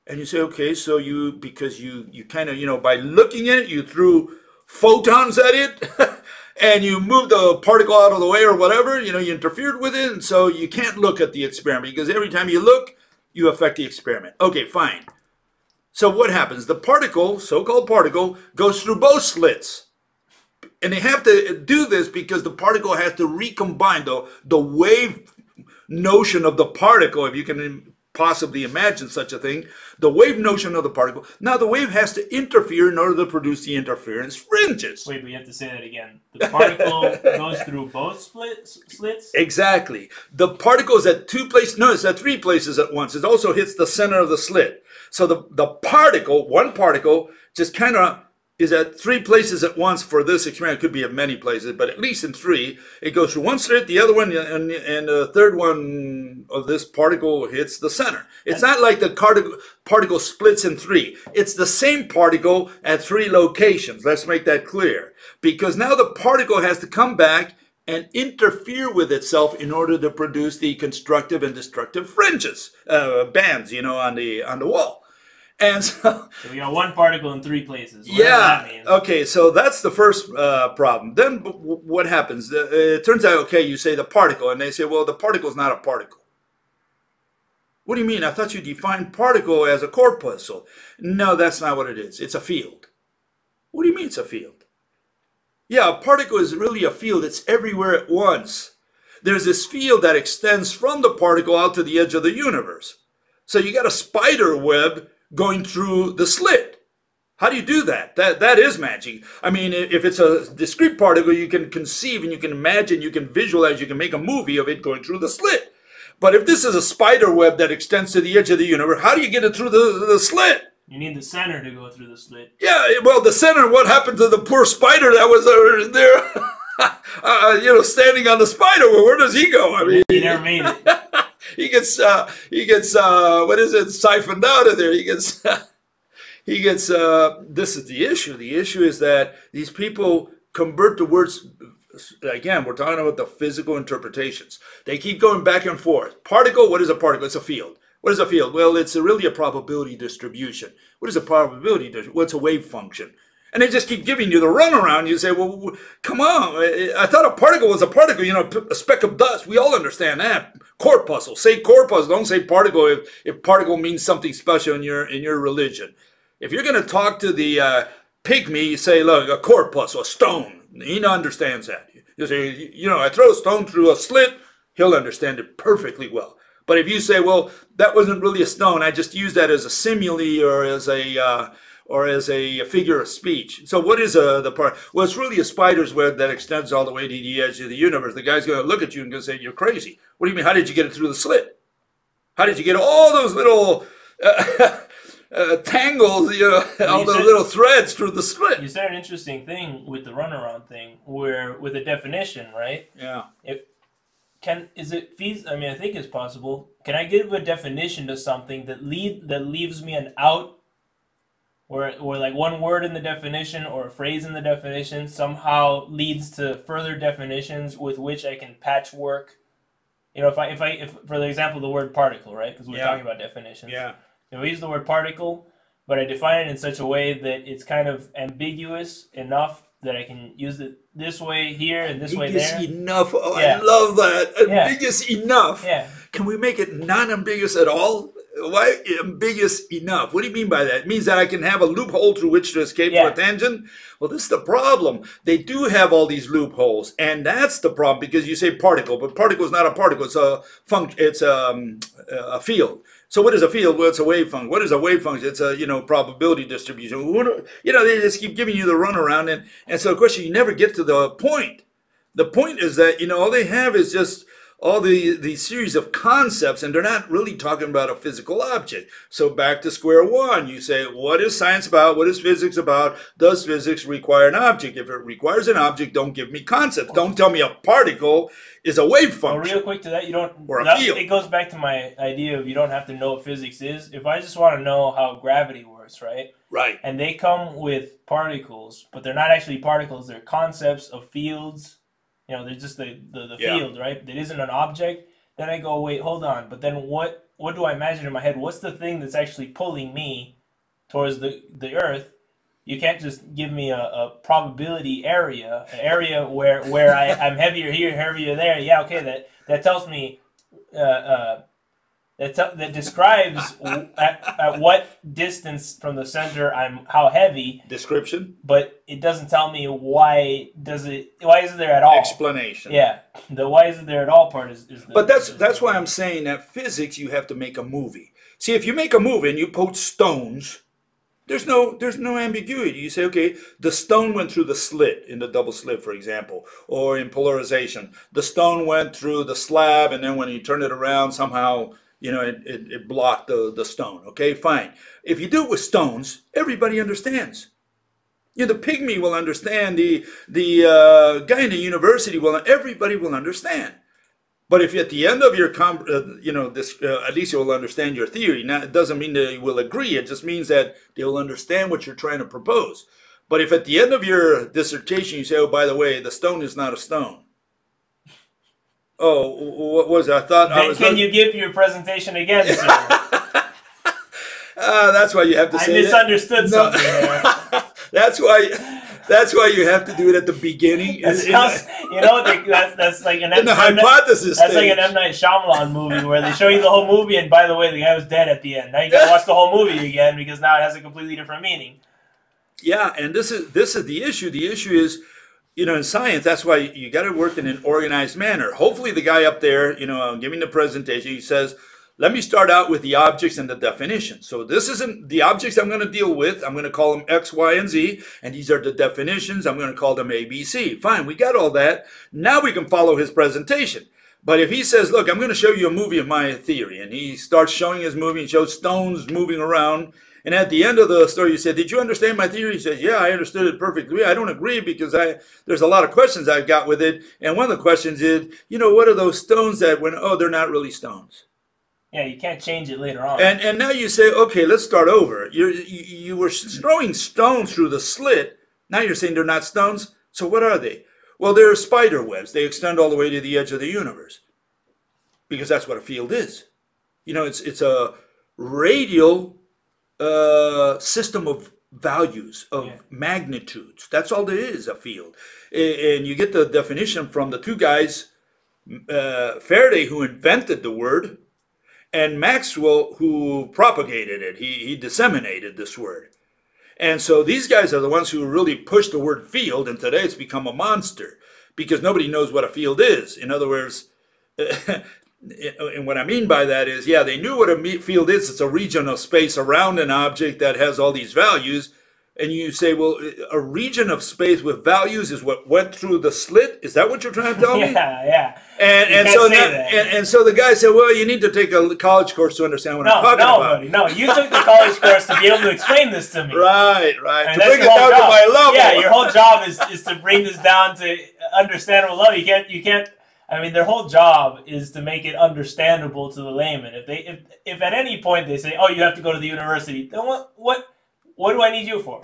Speaker 2: And you say, okay, so because you kind of, by looking at it, you threw photons at it, and you moved the particle out of the way or whatever, you interfered with it, and so you can't look at the experiment because every time you look, you affect the experiment. Okay, fine. So what happens? The particle, so-called particle, goes through both slits. And they have to do this because the particle has to recombine the wave notion of the particle, if you can possibly imagine such a thing, the wave notion of the particle. Now the wave has to interfere in order to produce the interference fringes.
Speaker 1: Wait, we have to say that again. The particle goes through both slits?
Speaker 2: Exactly. The particle is at two places. No, it's at three places at once. It also hits the center of the slit. So the particle, one particle, just kind of is at three places at once for this experiment. It could be at many places, but at least in three. It goes through one slit, the other one, and the third one of this particle hits the center. It's not like the particle splits in three. It's the same particle at three locations. Let's make that clear. Because now the particle has to come back and interfere with itself in order to produce the constructive and destructive fringes, bands, on the wall. And so
Speaker 1: we got one particle in three places.
Speaker 2: Yeah. Okay, so that's the first problem. Then what happens? It turns out, okay, you say the particle, and they say, well, the particle is not a particle. What do you mean? I thought you defined particle as a corpuscle. No, that's not what it is. It's a field. What do you mean it's a field? Yeah, a particle is really a field. It's everywhere at once. There's this field that extends from the particle out to the edge of the universe. So you got a spider web going through the slit. How do you do that? That is magic. I mean, if it's a discrete particle, you can conceive and you can imagine, you can visualize, you can make a movie of it going through the slit. But if this is a spider web that extends to the edge of the universe, how do you get it through the slit?
Speaker 1: You need the center to go through the slit.
Speaker 2: Yeah, well, the center, what happened to the poor spider that was there, standing on the spider web? Where does he go? I mean,
Speaker 1: he never made it.
Speaker 2: He gets what is it, siphoned out of there. This is the issue. The issue is that these people convert the words. Again, we're talking about the physical interpretations. They keep going back and forth. Particle, what is a particle? It's a field. What is a field? Well, it's really a probability distribution. What is a probability distribution? Well, it's a wave function. And they just keep giving you the runaround. You say, well, come on. I thought a particle was a particle, a speck of dust. We all understand that. Corpuscle. Say corpuscle. Don't say particle if particle means something special in your religion. If you're going to talk to the pygmy, you say, look, a corpuscle, a stone. He understands that. You say, I throw a stone through a slit, he'll understand it perfectly well. But if you say, well, that wasn't really a stone, I just used that as a simile or as a figure of speech. So what is the part? Well, it's really a spider's web that extends all the way to the edge of the universe. The guy's going to look at you and going to say, you're crazy. What do you mean? How did you get it through the slit? How did you get all those little tangles, all those little threads through the slit?
Speaker 1: You said an interesting thing with the runaround thing, where with a definition, right?
Speaker 2: Yeah.
Speaker 1: I think it's possible. Can I give a definition to something that leaves me an out, or like one word in the definition or a phrase in the definition somehow leads to further definitions with which I can patchwork? If for the example, the word particle, right? Because we're talking about definitions.
Speaker 2: Yeah.
Speaker 1: If I use the word particle, but I define it in such a way that it's kind of ambiguous enough that I can use it this way here and this way there.
Speaker 2: Ambiguous enough. Oh, yeah. I love that. Ambiguous enough.
Speaker 1: Yeah.
Speaker 2: Can we make it non-ambiguous at all? Why ambiguous enough? What do you mean by that? It means that I can have a loophole through which to escape for a tangent? Well, this is the problem. They do have all these loopholes, and that's the problem, because you say particle, but particle is not a particle. It's a field. So what is a field? Well, it's a wave function. What is a wave function? It's a probability distribution. They just keep giving you the runaround, and so of course you never get to the point. The point is that all they have is just all the series of concepts, and they're not really talking about a physical object. So back to square one, you say, what is science about? What is physics about? Does physics require an object? If it requires an object, don't give me concepts. Don't tell me a particle is a wave function.
Speaker 1: Well, real quick to that,
Speaker 2: or a field.
Speaker 1: It goes back to my idea of you don't have to know what physics is. If I just want to know how gravity works, right?
Speaker 2: Right.
Speaker 1: And they come with particles, but they're not actually particles. They're concepts of fields. They're just the field, right? That isn't an object. Then I go, wait, hold on. But then what do I imagine in my head? What's the thing that's actually pulling me towards the Earth? You can't just give me a probability area, an area where I'm heavier here, heavier there. Yeah, okay, that tells me that describes at what distance from the center I'm how heavy.
Speaker 2: Description.
Speaker 1: But it doesn't tell me why isn't there at all.
Speaker 2: Explanation.
Speaker 1: Yeah, the why isn't there at all part is the.
Speaker 2: But that's why I'm saying that physics, you have to make a movie. See, if you make a movie and you put stones, there's no ambiguity. You say, okay, the stone went through the slit in the double slit, for example, or in polarization, the stone went through the slab, and then when you turn it around, somehow it blocked the stone. Okay, fine. If you do it with stones, everybody understands. The pygmy will understand. The guy in the university everybody will understand. But if at the end of your, at least you'll understand your theory. Now, it doesn't mean that you will agree. It just means that they will understand what you're trying to propose. But if at the end of your dissertation you say, oh, by the way, the stone is not a stone. Oh, what was it? I thought
Speaker 1: then
Speaker 2: I was.
Speaker 1: Can you give your presentation again, sir?
Speaker 2: That's why you have to say.
Speaker 1: I misunderstood something there.
Speaker 2: That's why you have to do it at the beginning.
Speaker 1: That's like an
Speaker 2: in the hypothesis.
Speaker 1: That's like an M. Night Shyamalan movie where they show you the whole movie, and by the way, the guy was dead at the end. Now you got to watch the whole movie again because now it has a completely different meaning.
Speaker 2: Yeah, and this is the issue. The issue is, in science, that's why you got to work in an organized manner. Hopefully, the guy up there, giving the presentation, he says, let me start out with the objects and the definitions. So this isn't the objects I'm going to deal with. I'm going to call them X, Y, and Z. And these are the definitions. I'm going to call them A, B, C. Fine, we got all that. Now we can follow his presentation. But if he says, look, I'm going to show you a movie of my theory. And he starts showing his movie and shows stones moving around. And at the end of the story, you said, did you understand my theory? He says, yeah, I understood it perfectly. I don't agree because there's a lot of questions I've got with it. And one of the questions is, what are those stones that they're not really stones?
Speaker 1: Yeah, you can't change it later on.
Speaker 2: And now you say, okay, let's start over. You were throwing stones through the slit. Now you're saying they're not stones. So what are they? Well, they're spider webs. They extend all the way to the edge of the universe. Because that's what a field is. It's a radial system of values, of
Speaker 1: Yeah.
Speaker 2: magnitudes. That's all there is, a field. And you get the definition from the two guys, Faraday, who invented the word, and Maxwell, who propagated it. He disseminated this word. And so these guys are the ones who really pushed the word field, and today it's become a monster because nobody knows what a field is. In other words, and what I mean by that is, yeah, they knew what a field is. It's a region of space around an object that has all these values. And you say, well, a region of space with values is what went through the slit? Is that what you're trying to tell me?
Speaker 1: Yeah.
Speaker 2: And so the guy said, well, you need to take a college course to understand what I'm talking about.
Speaker 1: Buddy, no, you took the college course to be able to explain this to me.
Speaker 2: Right.
Speaker 1: And
Speaker 2: to bring it down to my level.
Speaker 1: Yeah, your whole job is to bring this down to understandable level. You can't. I mean, their whole job is to make it understandable to the layman. If at any point they say, oh, you have to go to the university, then what do I need you for?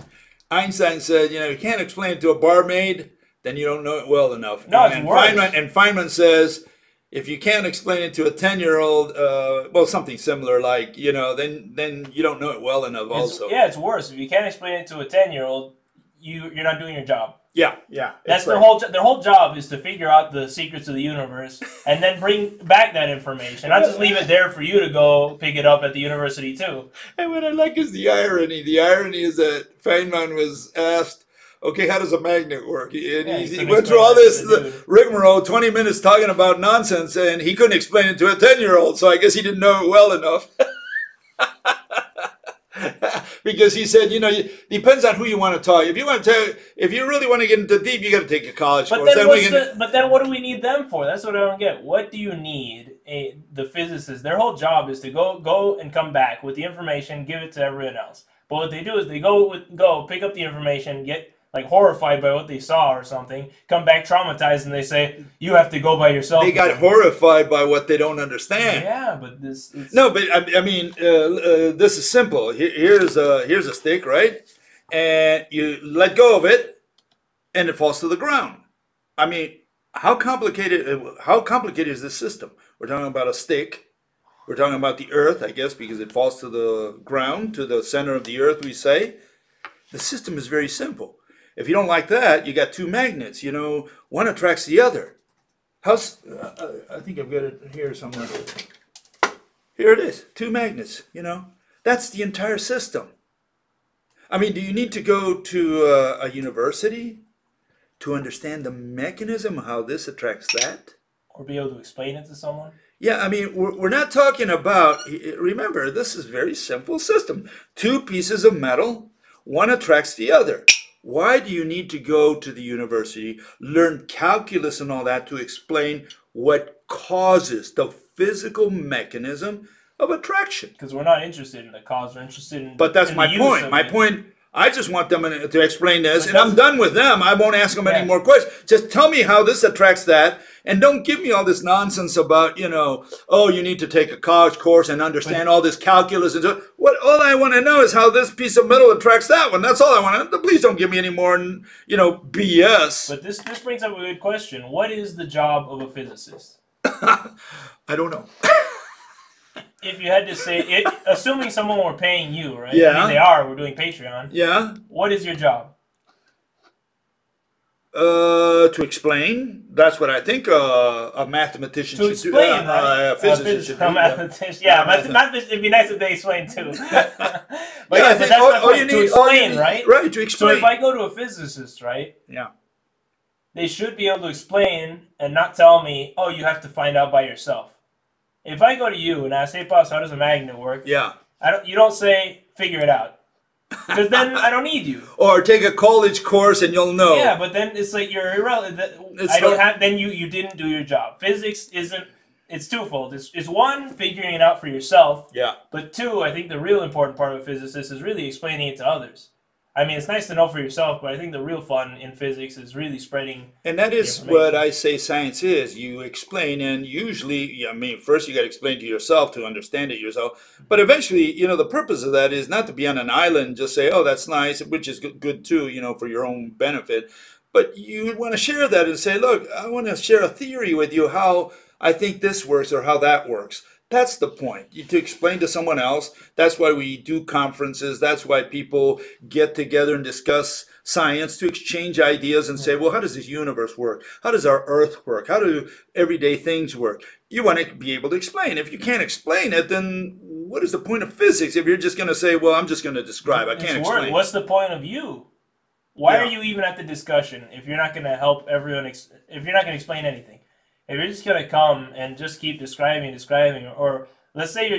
Speaker 2: Einstein said, you can't explain it to a barmaid, then you don't know it well enough.
Speaker 1: No, it's worse.
Speaker 2: Feynman says, if you can't explain it to a 10-year-old, well, something similar, like, then you don't know it well enough also.
Speaker 1: Yeah, it's worse. If you can't explain it to a 10-year-old, you're not doing your job.
Speaker 2: Yeah.
Speaker 1: That's their whole job is to figure out the secrets of the universe and then bring back that information. Not just leave it there for you to go pick it up at the university too.
Speaker 2: And what I like is the irony. The irony is that Feynman was asked, okay, how does a magnet work? And he went through all this rigmarole, 20 minutes talking about nonsense, and he couldn't explain it to a 10-year-old, so I guess he didn't know it well enough. Because he said, it depends on who you want to talk. If you really want to get into deep, you got to take a college course.
Speaker 1: But then what do we need them for? That's what I don't get. What do you need the physicists? Their whole job is to go and come back with the information, give it to everyone else. But what they do is they go pick up the information, get horrified by what they saw or something, come back traumatized, and they say, you have to go by yourself.
Speaker 2: They got horrified by what they don't understand.
Speaker 1: Yeah, but this...
Speaker 2: No, but I mean, this is simple. Here's a stick, right? And you let go of it, and it falls to the ground. I mean, how complicated is this system? We're talking about a stick. We're talking about the earth, I guess, because it falls to the ground, to the center of the earth, we say. The system is very simple. If you don't like that, you got two magnets. One attracts the other. I think I've got it here somewhere. Here it is, two magnets. That's the entire system. I mean, do you need to go to a university to understand the mechanism, how this attracts that?
Speaker 1: Or be able to explain it to someone?
Speaker 2: Yeah, I mean, we're not talking about, remember, this is a very simple system. Two pieces of metal, one attracts the other. Why do you need to go to the university, learn calculus and all that to explain what causes the physical mechanism of attraction?
Speaker 1: Because we're not interested in the cause, we're interested in...
Speaker 2: But that's my point. My point, I just want them to explain this, and I'm done with them. I won't ask them any more questions. Just tell me how this attracts that, and don't give me all this nonsense about, oh, you need to take a college course and understand all this calculus. And so, all I want to know is how this piece of metal attracts that one. That's all I want to know. Please don't give me any more, BS.
Speaker 1: But this brings up a good question. What is the job of a physicist?
Speaker 2: I don't know.
Speaker 1: If you had to say, assuming someone were paying you, right?
Speaker 2: Yeah.
Speaker 1: I mean, they are. We're doing Patreon.
Speaker 2: Yeah.
Speaker 1: What is your job?
Speaker 2: To explain. That's what I think a mathematician should do.
Speaker 1: To explain,
Speaker 2: a physicist should do.
Speaker 1: A mathematician. Yeah, mathematician. It'd be nice if they explained too. But
Speaker 2: that's
Speaker 1: my point. To explain, right?
Speaker 2: Right, to explain.
Speaker 1: So if I go to a physicist, right?
Speaker 2: Yeah.
Speaker 1: They should be able to explain and not tell me, oh, you have to find out by yourself. If I go to you and I say, Pops, how does a magnet work?
Speaker 2: Yeah.
Speaker 1: You don't say, figure it out. Because then I don't need you.
Speaker 2: Or take a college course and you'll know.
Speaker 1: Yeah, but then it's like you're irrelevant. Then you didn't do your job. Physics isn't, it's twofold. It's one, figuring it out for yourself.
Speaker 2: Yeah. But
Speaker 1: two, I think the real important part of a physicist is really explaining it to others. I mean, it's nice to know for yourself, but I think the real fun in physics is really spreading. And that is
Speaker 2: what I say science is. You explain, and usually, first you got to explain to yourself to understand it yourself. But eventually, the purpose of that is not to be on an island, just say, oh, that's nice, which is good too, for your own benefit. But you want to share that and say, look, I want to share a theory with you how I think this works or how that works. That's the point. To explain to someone else. That's why we do conferences. That's why people get together and discuss science, to exchange ideas and say, well, how does this universe work? How does our Earth work? How do everyday things work? You want to be able to explain. If you can't explain it, then what is the point of physics if you're just going to say, well, I'm just going to describe. I can't explain.
Speaker 1: What's the point of you? Why are you even at the discussion if you're not going to help everyone, if you're not going to explain anything? If you're just going to come and just keep describing, or let's say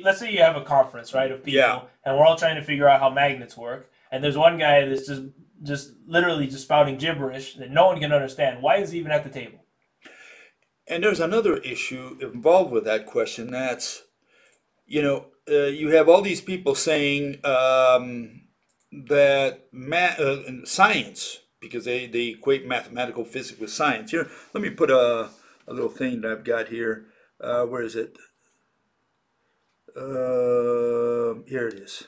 Speaker 1: let's say you have a conference, right, of people, and we're all trying to figure out how magnets work, and there's one guy that's just literally just spouting gibberish that no one can understand. Why is he even at the table?
Speaker 2: And there's another issue involved with that question. That's, you have all these people saying that science, because they equate mathematical physics with science. Here, let me put a little thing that I've got here. Where is it? Here it is.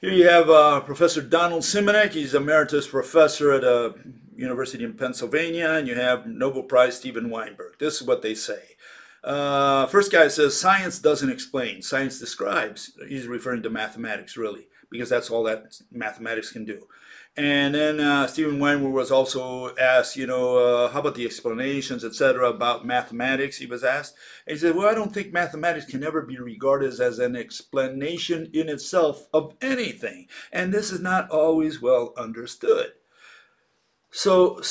Speaker 2: Here you have Professor Donald Simonek. He's emeritus professor at a university in Pennsylvania, and you have Nobel Prize Steven Weinberg. This is what they say. First guy says, science doesn't explain, science describes. He's referring to mathematics, really, because that's all that mathematics can do. And then Steven Weinberg was also asked, how about the explanations, etc., about mathematics, he was asked. And he said, well, I don't think mathematics can ever be regarded as an explanation in itself of anything. And this is not always well understood. So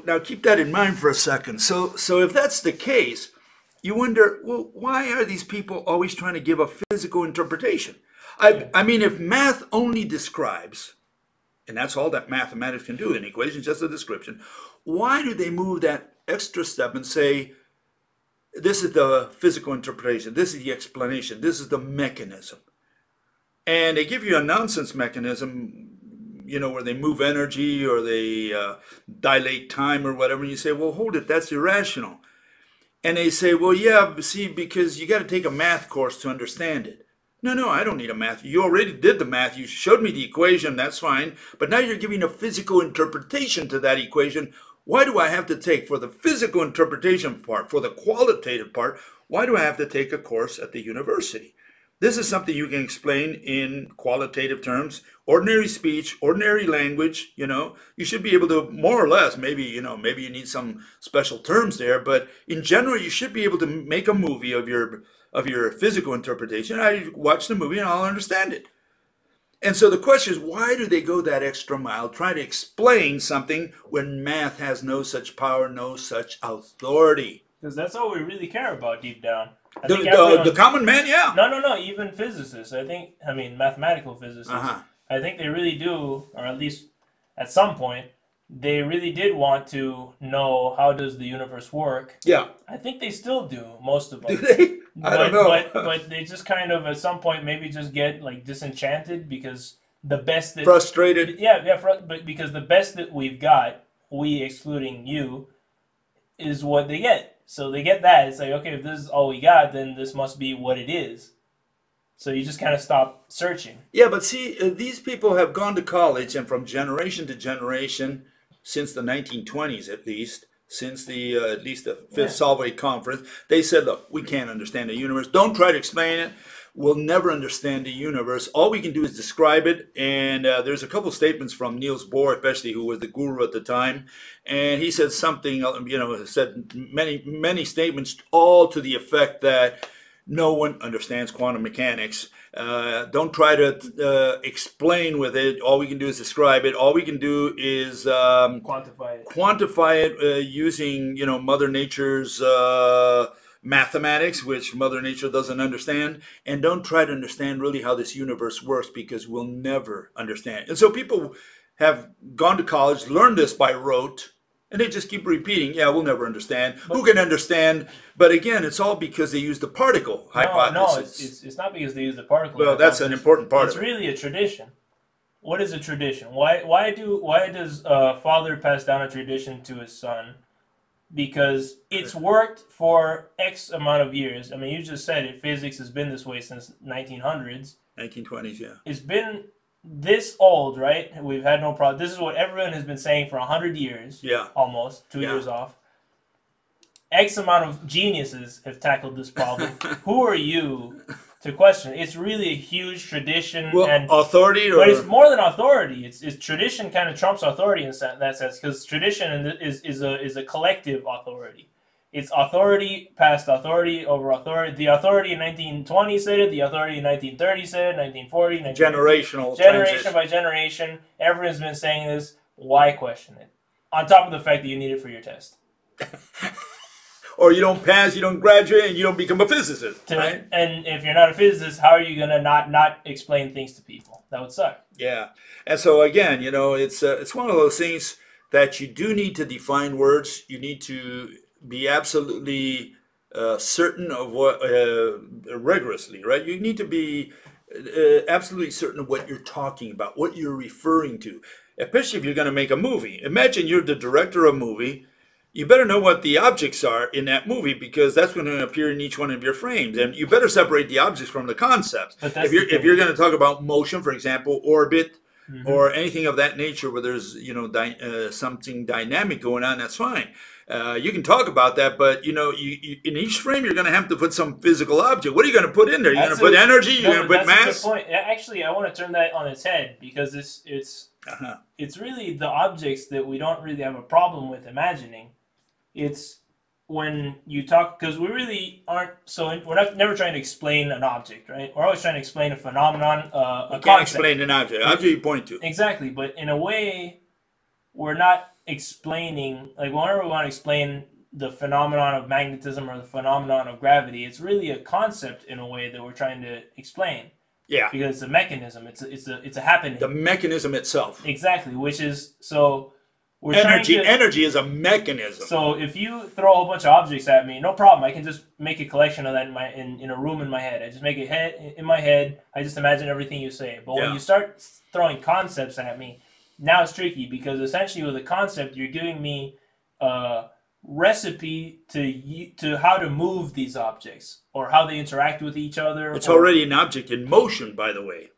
Speaker 2: now keep that in mind for a second. So if that's the case, you wonder, well, why are these people always trying to give a physical interpretation? I mean, if math only describes, and that's all that mathematics can do, an equation is just a description, why do they move that extra step and say, this is the physical interpretation, this is the explanation, this is the mechanism? And they give you a nonsense mechanism, where they move energy or they dilate time or whatever, and you say, well, hold it, that's irrational. And they say, well, yeah, see, because you got to take a math course to understand it. No, I don't need a math. You already did the math. You showed me the equation. That's fine. But now you're giving a physical interpretation to that equation. Why do I have to take, for the physical interpretation part, for the qualitative part, why do I have to take a course at the university? This is something you can explain in qualitative terms, ordinary speech, ordinary language. You should be able to, more or less, maybe, maybe you need some special terms there, but in general, you should be able to make a movie of your physical interpretation. I watch the movie and I'll understand it. And so the question is, why do they go that extra mile, try to explain something when math has no such power, no such authority?
Speaker 1: Because that's all we really care about deep down.
Speaker 2: The common man, yeah.
Speaker 1: No, even physicists. Mathematical physicists. I think they really do, or at least at some point, they really did want to know how does the universe work.
Speaker 2: Yeah.
Speaker 1: I think they still do, most of them.
Speaker 2: Do they? I don't know.
Speaker 1: But they just kind of, at some point, maybe just get disenchanted because the best that...
Speaker 2: Frustrated.
Speaker 1: But because the best that we've got, we excluding you, is what they get. So they get that. It's like, okay, if this is all we got, then this must be what it is. So you just kind of stop searching.
Speaker 2: Yeah, but see, these people have gone to college, and from generation to generation, since the 1920s at least, since at least the Fifth Solvay Conference, they said, look, we can't understand the universe. Don't try to explain it. We'll never understand the universe. All we can do is describe it. And there's a couple statements from Niels Bohr, especially, who was the guru at the time. And he said something, said many statements, all to the effect that no one understands quantum mechanics. Don't try to explain with it. All we can do is describe it. All we can do is
Speaker 1: quantify
Speaker 2: it using, Mother Nature's mathematics, which Mother Nature doesn't understand. And don't try to understand really how this universe works, because we'll never understand. And so people have gone to college, learned this by rote, and they just keep repeating, yeah, we'll never understand. Who can understand? But again, it's all because they use the particle hypothesis.
Speaker 1: No, it's not because they use the particle
Speaker 2: hypothesis. That's an important part of it.
Speaker 1: It's really a tradition. What is a tradition? Why does a father pass down a tradition to his son? Because it's worked for X amount of years. I mean, you just said it. Physics has been this way since 1900s.
Speaker 2: 1920s, yeah.
Speaker 1: It's been this old, right? We've had no problem. This is what everyone has been saying for 100 years.
Speaker 2: Yeah.
Speaker 1: Almost. 2 years off. X amount of geniuses have tackled this problem. Who are you to question? It's really a huge tradition and
Speaker 2: authority,
Speaker 1: but it's more than authority. It's tradition kind of trumps authority in that sense, because tradition is a collective authority. It's authority past authority over authority. The authority in 1920 said it. The authority in 1930 said it. 1940,
Speaker 2: generational
Speaker 1: generation by generation. Everyone's been saying this. Why question it? On top of the fact that you need it for your test.
Speaker 2: Or you don't pass, you don't graduate, and you don't become a physicist, right?
Speaker 1: And if you're not a physicist, how are you going to not explain things to people? That would suck.
Speaker 2: Yeah. And so, again, you know, it's one of those things that you do need to define words. You need to be absolutely certain of what, rigorously, right? You need to be absolutely certain of what you're talking about, what you're referring to, especially if you're going to make a movie. Imagine you're the director of a movie. You better know what the objects are in that movie, because that's going to appear in each one of your frames, and you better separate the objects from the concepts. If you're going to talk about motion, for example, orbit, or anything of that nature, where there's something dynamic going on, that's fine. You can talk about that, but you in each frame you're going to have to put some physical object. What are you going to put in there? You're going to put energy. You're going to put mass.
Speaker 1: That's a good point. Actually, I want to turn that on its head, because it's really the objects that we don't really have a problem with imagining. It's when you talk, because we really aren't, we're never trying to explain an object, right? We're always trying to explain a phenomenon, a concept.
Speaker 2: Can't explain an object. Object you point to.
Speaker 1: Exactly, but in a way, we're not explaining, like whenever we want to explain the phenomenon of magnetism or the phenomenon of gravity, it's really a concept in a way that we're trying to explain.
Speaker 2: Yeah.
Speaker 1: Because it's a mechanism. It's a happening.
Speaker 2: The mechanism itself.
Speaker 1: Exactly, which is, so...
Speaker 2: Energy is a mechanism.
Speaker 1: So if you throw a whole bunch of objects at me, no problem. I can just make a collection of that in a room in my head. I just make it in my head. I just imagine everything you say. But when you start throwing concepts at me, now it's tricky, because essentially with a concept, you're giving me a recipe to how to move these objects or how they interact with each other.
Speaker 2: It's already an object in motion, by the way.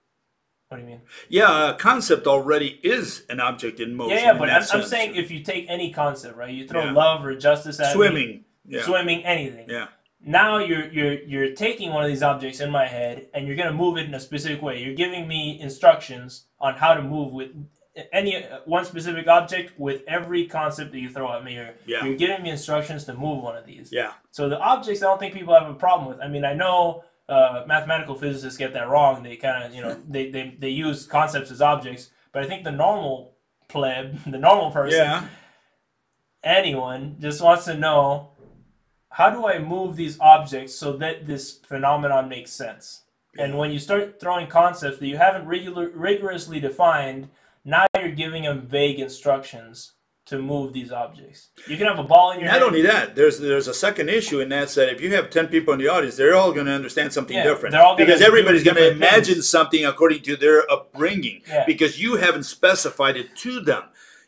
Speaker 1: What do you mean?
Speaker 2: Yeah, a concept already is an object in motion.
Speaker 1: Yeah, but I'm saying if you take any concept, right? You throw love or justice at
Speaker 2: me.
Speaker 1: Swimming, anything.
Speaker 2: Yeah.
Speaker 1: Now you're taking one of these objects in my head and you're gonna move it in a specific way. You're giving me instructions on how to move with any one specific object with every concept that you throw at me. You're giving me instructions to move one of these.
Speaker 2: Yeah.
Speaker 1: So the objects, I don't think people have a problem with. I mean, I know. Mathematical physicists get that wrong. They kind of, they use concepts as objects. But I think the normal pleb, the normal person, anyone just wants to know, how do I move these objects so that this phenomenon makes sense? Yeah. And when you start throwing concepts that you haven't rigorously defined, now you're giving them vague instructions to move these objects. You can have a ball in your hand.
Speaker 2: Not only that, there's a second issue, and that's that if you have 10 people in the audience, they're all going to understand something different. Because everybody's going to imagine something according to their upbringing, because you haven't specified it to them.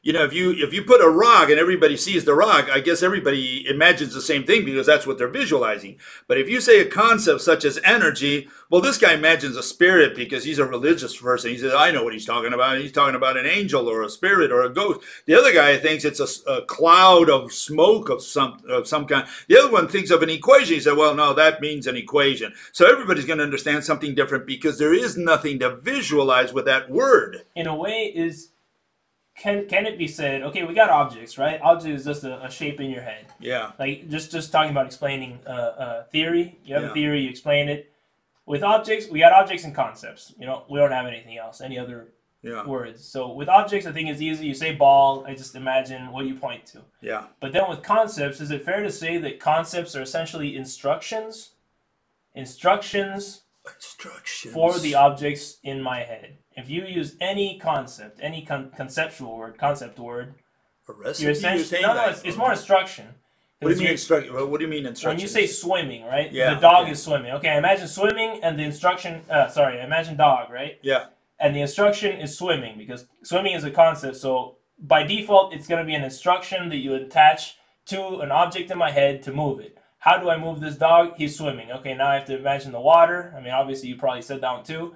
Speaker 2: If you put a rock and everybody sees the rock, I guess everybody imagines the same thing because that's what they're visualizing. But if you say a concept such as energy, well, this guy imagines a spirit because he's a religious person. He says, I know what he's talking about. He's talking about an angel or a spirit or a ghost. The other guy thinks it's a cloud of smoke of some kind. The other one thinks of an equation. He said, well, no, that means an equation. So everybody's going to understand something different because there is nothing to visualize with that word.
Speaker 1: In a way, Can it be said, okay, we got objects, right? Object is just a shape in your head.
Speaker 2: Yeah.
Speaker 1: Like, just talking about explaining theory. You have a theory, you explain it. With objects, we got objects and concepts. We don't have anything else, any other words. So with objects, I think it's easy. You say ball, I just imagine what you point to.
Speaker 2: Yeah.
Speaker 1: But then with concepts, is it fair to say that concepts are essentially instructions? Instructions for the objects in my head. If you use any concept, any concept word,
Speaker 2: a recipe,
Speaker 1: you're essentially it's more instruction.
Speaker 2: What do you mean instruction? What do you mean instruction?
Speaker 1: When you say swimming, right?
Speaker 2: Yeah.
Speaker 1: The dog is swimming. Okay, I imagine swimming and the instruction. I imagine dog, right?
Speaker 2: Yeah.
Speaker 1: And the instruction is swimming because swimming is a concept. So by default, it's going to be an instruction that you attach to an object in my head to move it. How do I move this dog? He's swimming. Okay, now I have to imagine the water. I mean, obviously, you probably said that one too.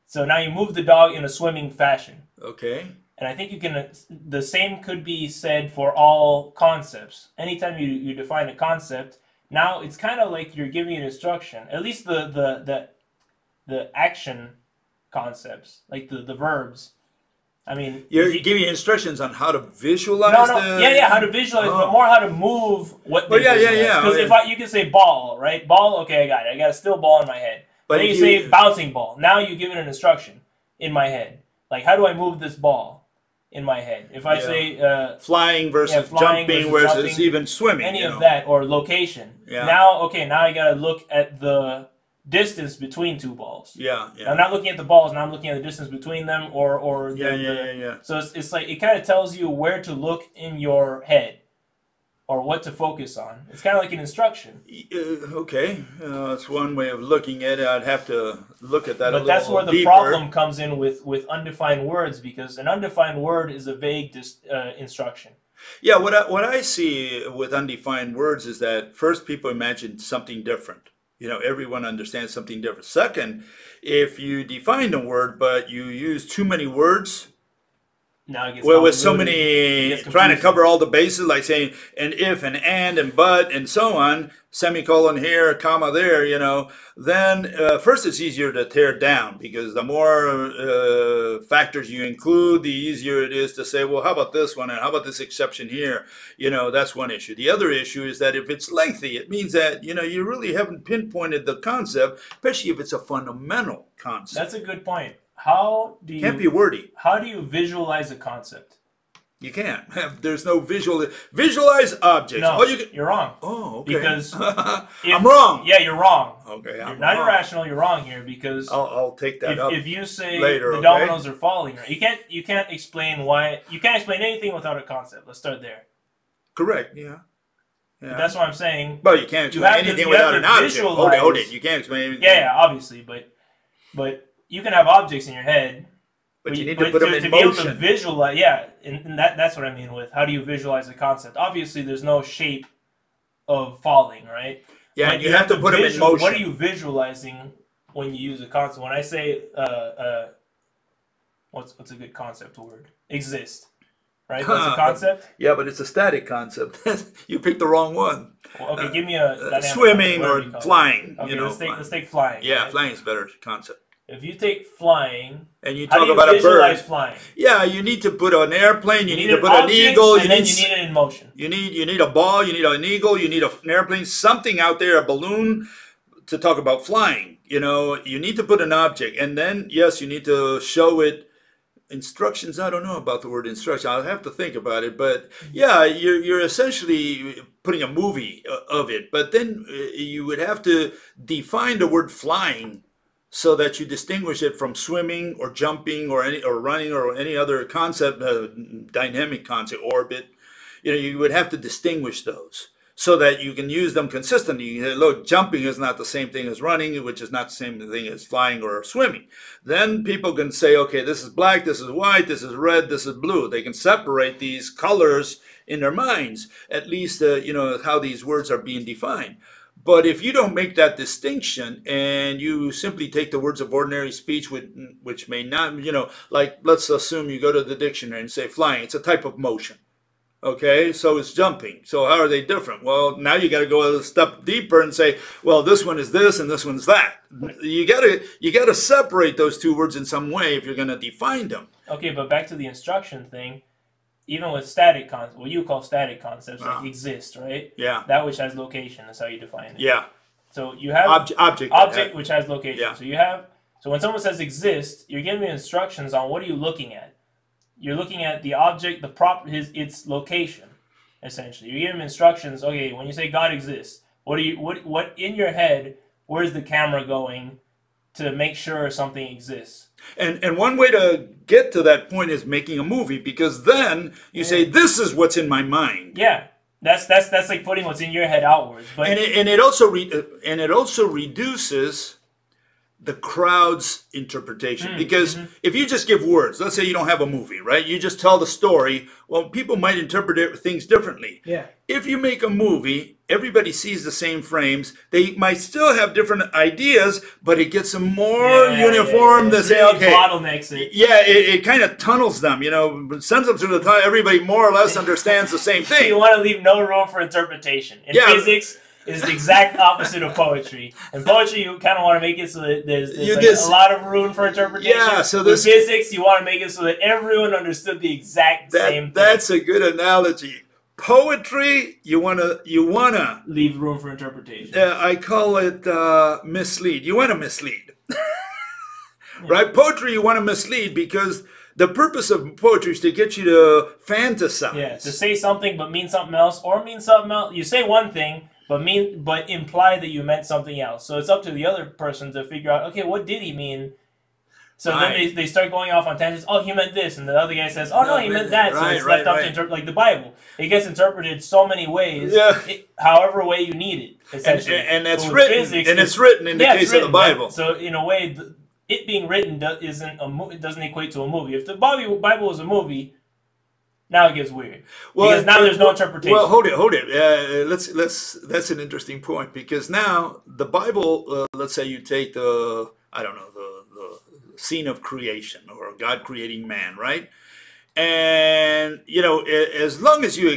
Speaker 1: So now you move the dog in a swimming fashion.
Speaker 2: Okay.
Speaker 1: And I think you can. The same could be said for all concepts. Anytime you define a concept, now it's kind of like you're giving an instruction. At least the action concepts, like the verbs. I mean,
Speaker 2: you're giving instructions on how to visualize.
Speaker 1: How to visualize, but more how to move what. They Because if you can say ball, right? Ball, okay, I got it. I got a still ball in my head. But then you say bouncing ball. Now you give it an instruction in my head. Like, how do I move this ball in my head? If I say
Speaker 2: flying versus jumping versus even swimming,
Speaker 1: any of that, or location.
Speaker 2: Yeah.
Speaker 1: Now I got to look at the distance between two balls.
Speaker 2: Yeah.
Speaker 1: I'm not looking at the balls. Now I'm looking at the distance between them, or So it's like it kind of tells you where to look in your head, or what to focus on. It's kind of like an instruction.
Speaker 2: Okay, that's one way of looking at it. I'd have to look at that a little deeper. But that's where
Speaker 1: the problem comes in with undefined words, because an undefined word is a vague instruction.
Speaker 2: Yeah, what I see with undefined words is that first people imagine something different. Everyone understands something different. Second, if you define a word but you use too many words, with so many, trying to cover all the bases, like saying an if, an and but, and so on, semicolon here, comma there, then first it's easier to tear down, because the more factors you include, the easier it is to say, well, how about this one, and how about this exception here? That's one issue. The other issue is that if it's lengthy, it means that, you really haven't pinpointed the concept, especially if it's a fundamental concept.
Speaker 1: That's a good point. How do you
Speaker 2: can't be wordy?
Speaker 1: How do you visualize a concept?
Speaker 2: You can't. There's no visualize objects.
Speaker 1: No, you're wrong.
Speaker 2: Oh, okay.
Speaker 1: Because
Speaker 2: I'm wrong.
Speaker 1: Yeah, you're wrong.
Speaker 2: Okay,
Speaker 1: you're not irrational. You're wrong here, because
Speaker 2: I'll take that up.
Speaker 1: If you say
Speaker 2: later,
Speaker 1: the dominoes are falling, right? You can't explain why. You can't explain anything without a concept. Let's start there.
Speaker 2: Correct. Yeah.
Speaker 1: But that's what I'm saying.
Speaker 2: Well, you can't explain anything without an object. Hold it. You can't explain anything.
Speaker 1: Yeah, obviously, but you can have objects in your head,
Speaker 2: but you need to put them in motion.
Speaker 1: Be able to visualize, and that's what I mean with how do you visualize a concept. Obviously, there's no shape of falling, right?
Speaker 2: Yeah, and you have to put them in motion.
Speaker 1: What are you visualizing when you use a concept? When I say, what's a good concept word? Exist, right? That's a concept?
Speaker 2: Yeah, but it's a static concept. You picked the wrong one.
Speaker 1: Well, okay, give me a
Speaker 2: swimming or flying.
Speaker 1: Okay, let's take flying.
Speaker 2: Yeah,
Speaker 1: right?
Speaker 2: Flying is a better concept.
Speaker 1: If you take flying,
Speaker 2: and you talk about a bird,
Speaker 1: flying?
Speaker 2: Yeah, you need to put an airplane. You need to put an eagle.
Speaker 1: And then you need it in motion.
Speaker 2: You need a ball. You need an eagle. You need an airplane. Something out there, a balloon, to talk about flying. You need to put an object, and then yes, you need to show it. Instructions. I don't know about the word instruction. I'll have to think about it. But yeah, you're essentially putting a movie of it. But then you would have to define the word flying, so that you distinguish it from swimming or jumping or running or any other concept, dynamic concept, orbit. You would have to distinguish those so that you can use them consistently. You say, look, jumping is not the same thing as running, which is not the same thing as flying or swimming. Then people can say, okay, this is black, this is white, this is red, this is blue. They can separate these colors in their minds, at least, how these words are being defined. But if you don't make that distinction and you simply take the words of ordinary speech, which may not, like let's assume you go to the dictionary and say flying, it's a type of motion. Okay, so it's jumping. So how are they different? Well, now you got to go a step deeper and say, well, this one is this and this one's that. You got to separate those two words in some way if you're going to define them.
Speaker 1: Okay, but back to the instruction thing. Even with static concepts, what you call static concepts, like exist, right?
Speaker 2: Yeah.
Speaker 1: That which has location is how you define it.
Speaker 2: Yeah.
Speaker 1: So you have
Speaker 2: object
Speaker 1: which has location.
Speaker 2: Yeah.
Speaker 1: So when someone says exist, you're giving instructions on what are you looking at. You're looking at the object, its location, essentially. You're giving instructions. Okay, when you say God exists, what in your head? Where's the camera going to make sure something exists?
Speaker 2: And one way to get to that point is making a movie, because then you say, this is what's in my mind.
Speaker 1: Yeah, that's like putting what's in your head outwards. But
Speaker 2: and it also reduces the crowd's interpretation. Because if you just give words, let's say you don't have a movie, right? You just tell the story. Well, people might interpret things differently.
Speaker 1: Yeah.
Speaker 2: If you make a movie, everybody sees the same frames. They might still have different ideas, but it gets them more uniform to say,
Speaker 1: really
Speaker 2: okay.
Speaker 1: Bottlenecks it.
Speaker 2: Yeah, it kind of tunnels them, sends them through the tunnel. Everybody more or less understands the same thing.
Speaker 1: You want to leave no room for interpretation. In physics, is the exact opposite of poetry. In poetry, you kind of want to make it so that there's a lot of room for interpretation.
Speaker 2: Yeah, so
Speaker 1: with physics, you want to make it so that everyone understood the exact same thing.
Speaker 2: That's a good analogy. Poetry, you wanna
Speaker 1: leave room for interpretation.
Speaker 2: I call it mislead. You want to mislead, right? Poetry, you want to mislead because the purpose of poetry is to get you to fantasize.
Speaker 1: Yeah, to say something but mean something else, or mean something else. You say one thing, but imply that you meant something else. So it's up to the other person to figure out, okay, what did he mean? So then they start going off on tangents. Oh, he meant this, and the other guy says, "Oh no, he meant that." So it's left up to interpret, like the Bible. It gets interpreted so many ways, however way you need it. Essentially,
Speaker 2: and that's written, physics, and it's written in the case of the Bible.
Speaker 1: So in a way, it being written it doesn't equate to a movie. If the Bible was a movie, now it gets weird. Well, because now there's no interpretation.
Speaker 2: Well, hold it. That's an interesting point, because now the Bible. Let's say you take the scene of creation, or God creating man, right? And as long as you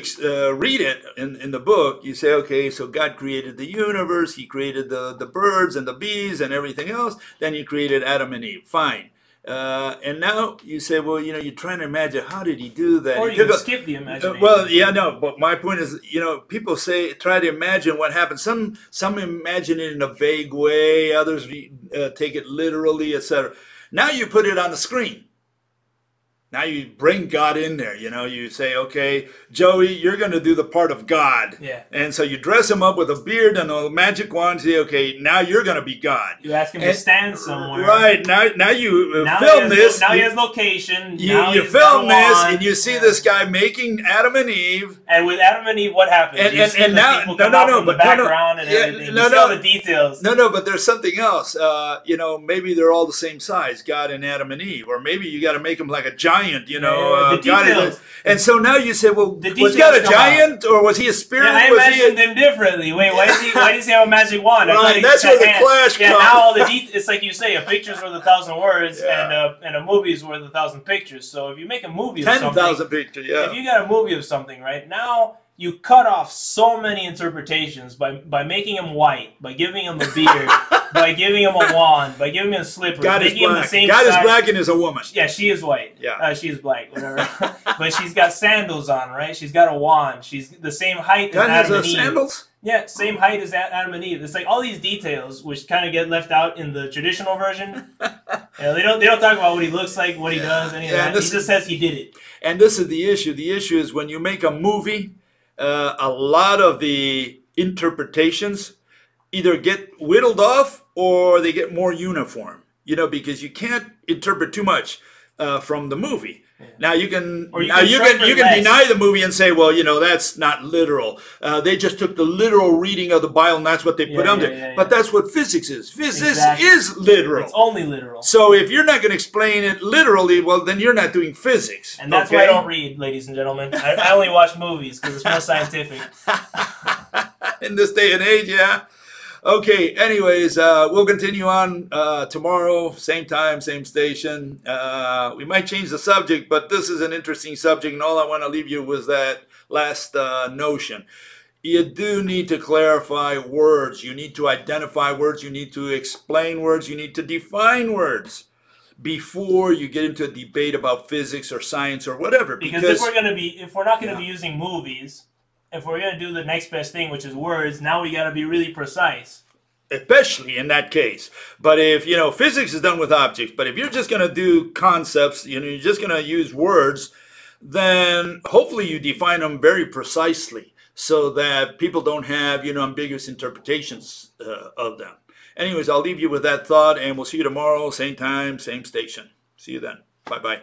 Speaker 2: read it in the book, you say, okay, so God created the universe, he created the birds and the bees and everything else, then he created Adam and Eve. Fine. And now you say, well, you're trying to imagine, how did he do that?
Speaker 1: Or you can skip the imagination.
Speaker 2: Well, yeah, no, but my point is, people try to imagine what happened. Some imagine it in a vague way, others take it literally, etc. Now you put it on the screen. Now you bring God in there, you say, okay, Joey, you're going to do the part of God.
Speaker 1: Yeah.
Speaker 2: And so you dress him up with a beard and a magic wand, say, okay, now you're going to be God.
Speaker 1: You ask him to stand somewhere.
Speaker 2: Right. Now you film this.
Speaker 1: Now he has location.
Speaker 2: You film this, and you see this guy making Adam and Eve.
Speaker 1: And with Adam and Eve, what happens?
Speaker 2: And now,
Speaker 1: people come out from the background and everything. You see all the details.
Speaker 2: No, but there's something else. Maybe they're all the same size, God and Adam and Eve. Or maybe you got to make them like a giant.
Speaker 1: The details.
Speaker 2: And so now you say, well, was God a giant, or was he a spirit?
Speaker 1: Yeah, I imagined them differently. Wait, why does he have a magic wand?
Speaker 2: Right, that's where the clash comes.
Speaker 1: Now all the details. It's like you say, a picture's worth 1,000 words, and a movie's worth 1,000 pictures. So if you make a movie of something,
Speaker 2: 10,000 pictures. Yeah.
Speaker 1: If you got a movie of something, right now, you cut off so many interpretations by making him white, by giving him a beard, by giving him a wand, by giving him slippers.
Speaker 2: God is black. God is black and is a woman.
Speaker 1: Yeah, she is white.
Speaker 2: Yeah,
Speaker 1: she is black. Whatever. But she's got sandals on, right? She's got a wand. She's the same height as Adam and Eve.
Speaker 2: Sandals?
Speaker 1: Yeah, same height as Adam and Eve. It's like all these details which kind of get left out in the traditional version. They don't talk about what he looks like, what he does, any of that. He just says he did it.
Speaker 2: And this is the issue. The issue is when you make a movie, a lot of the interpretations either get whittled off or they get more uniform, because you can't interpret too much from the movie. Yeah. Now you can deny the movie and say, well, that's not literal. They just took the literal reading of the Bible and that's what they put under. Yeah. But that's what physics is. Physics is literal.
Speaker 1: It's only literal.
Speaker 2: So if you're not going to explain it literally, well, then you're not doing physics.
Speaker 1: And that's why I don't read, ladies and gentlemen. I only watch movies because it's more scientific.
Speaker 2: In this day and age, yeah. Okay, anyways, we'll continue on tomorrow, same time, same station. We might change the subject, but this is an interesting subject, and all I want to leave you with that last notion. You do need to clarify words. You need to identify words. You need to explain words. You need to define words before you get into a debate about physics or science or whatever.
Speaker 1: Because if we're not going to be using movies, if we're going to do the next best thing, which is words, now we got to be really precise.
Speaker 2: Especially in that case. But if, physics is done with objects, but if you're just going to do concepts, you're just going to use words, then hopefully you define them very precisely so that people don't have, ambiguous interpretations of them. Anyways, I'll leave you with that thought, and we'll see you tomorrow, same time, same station. See you then. Bye-bye.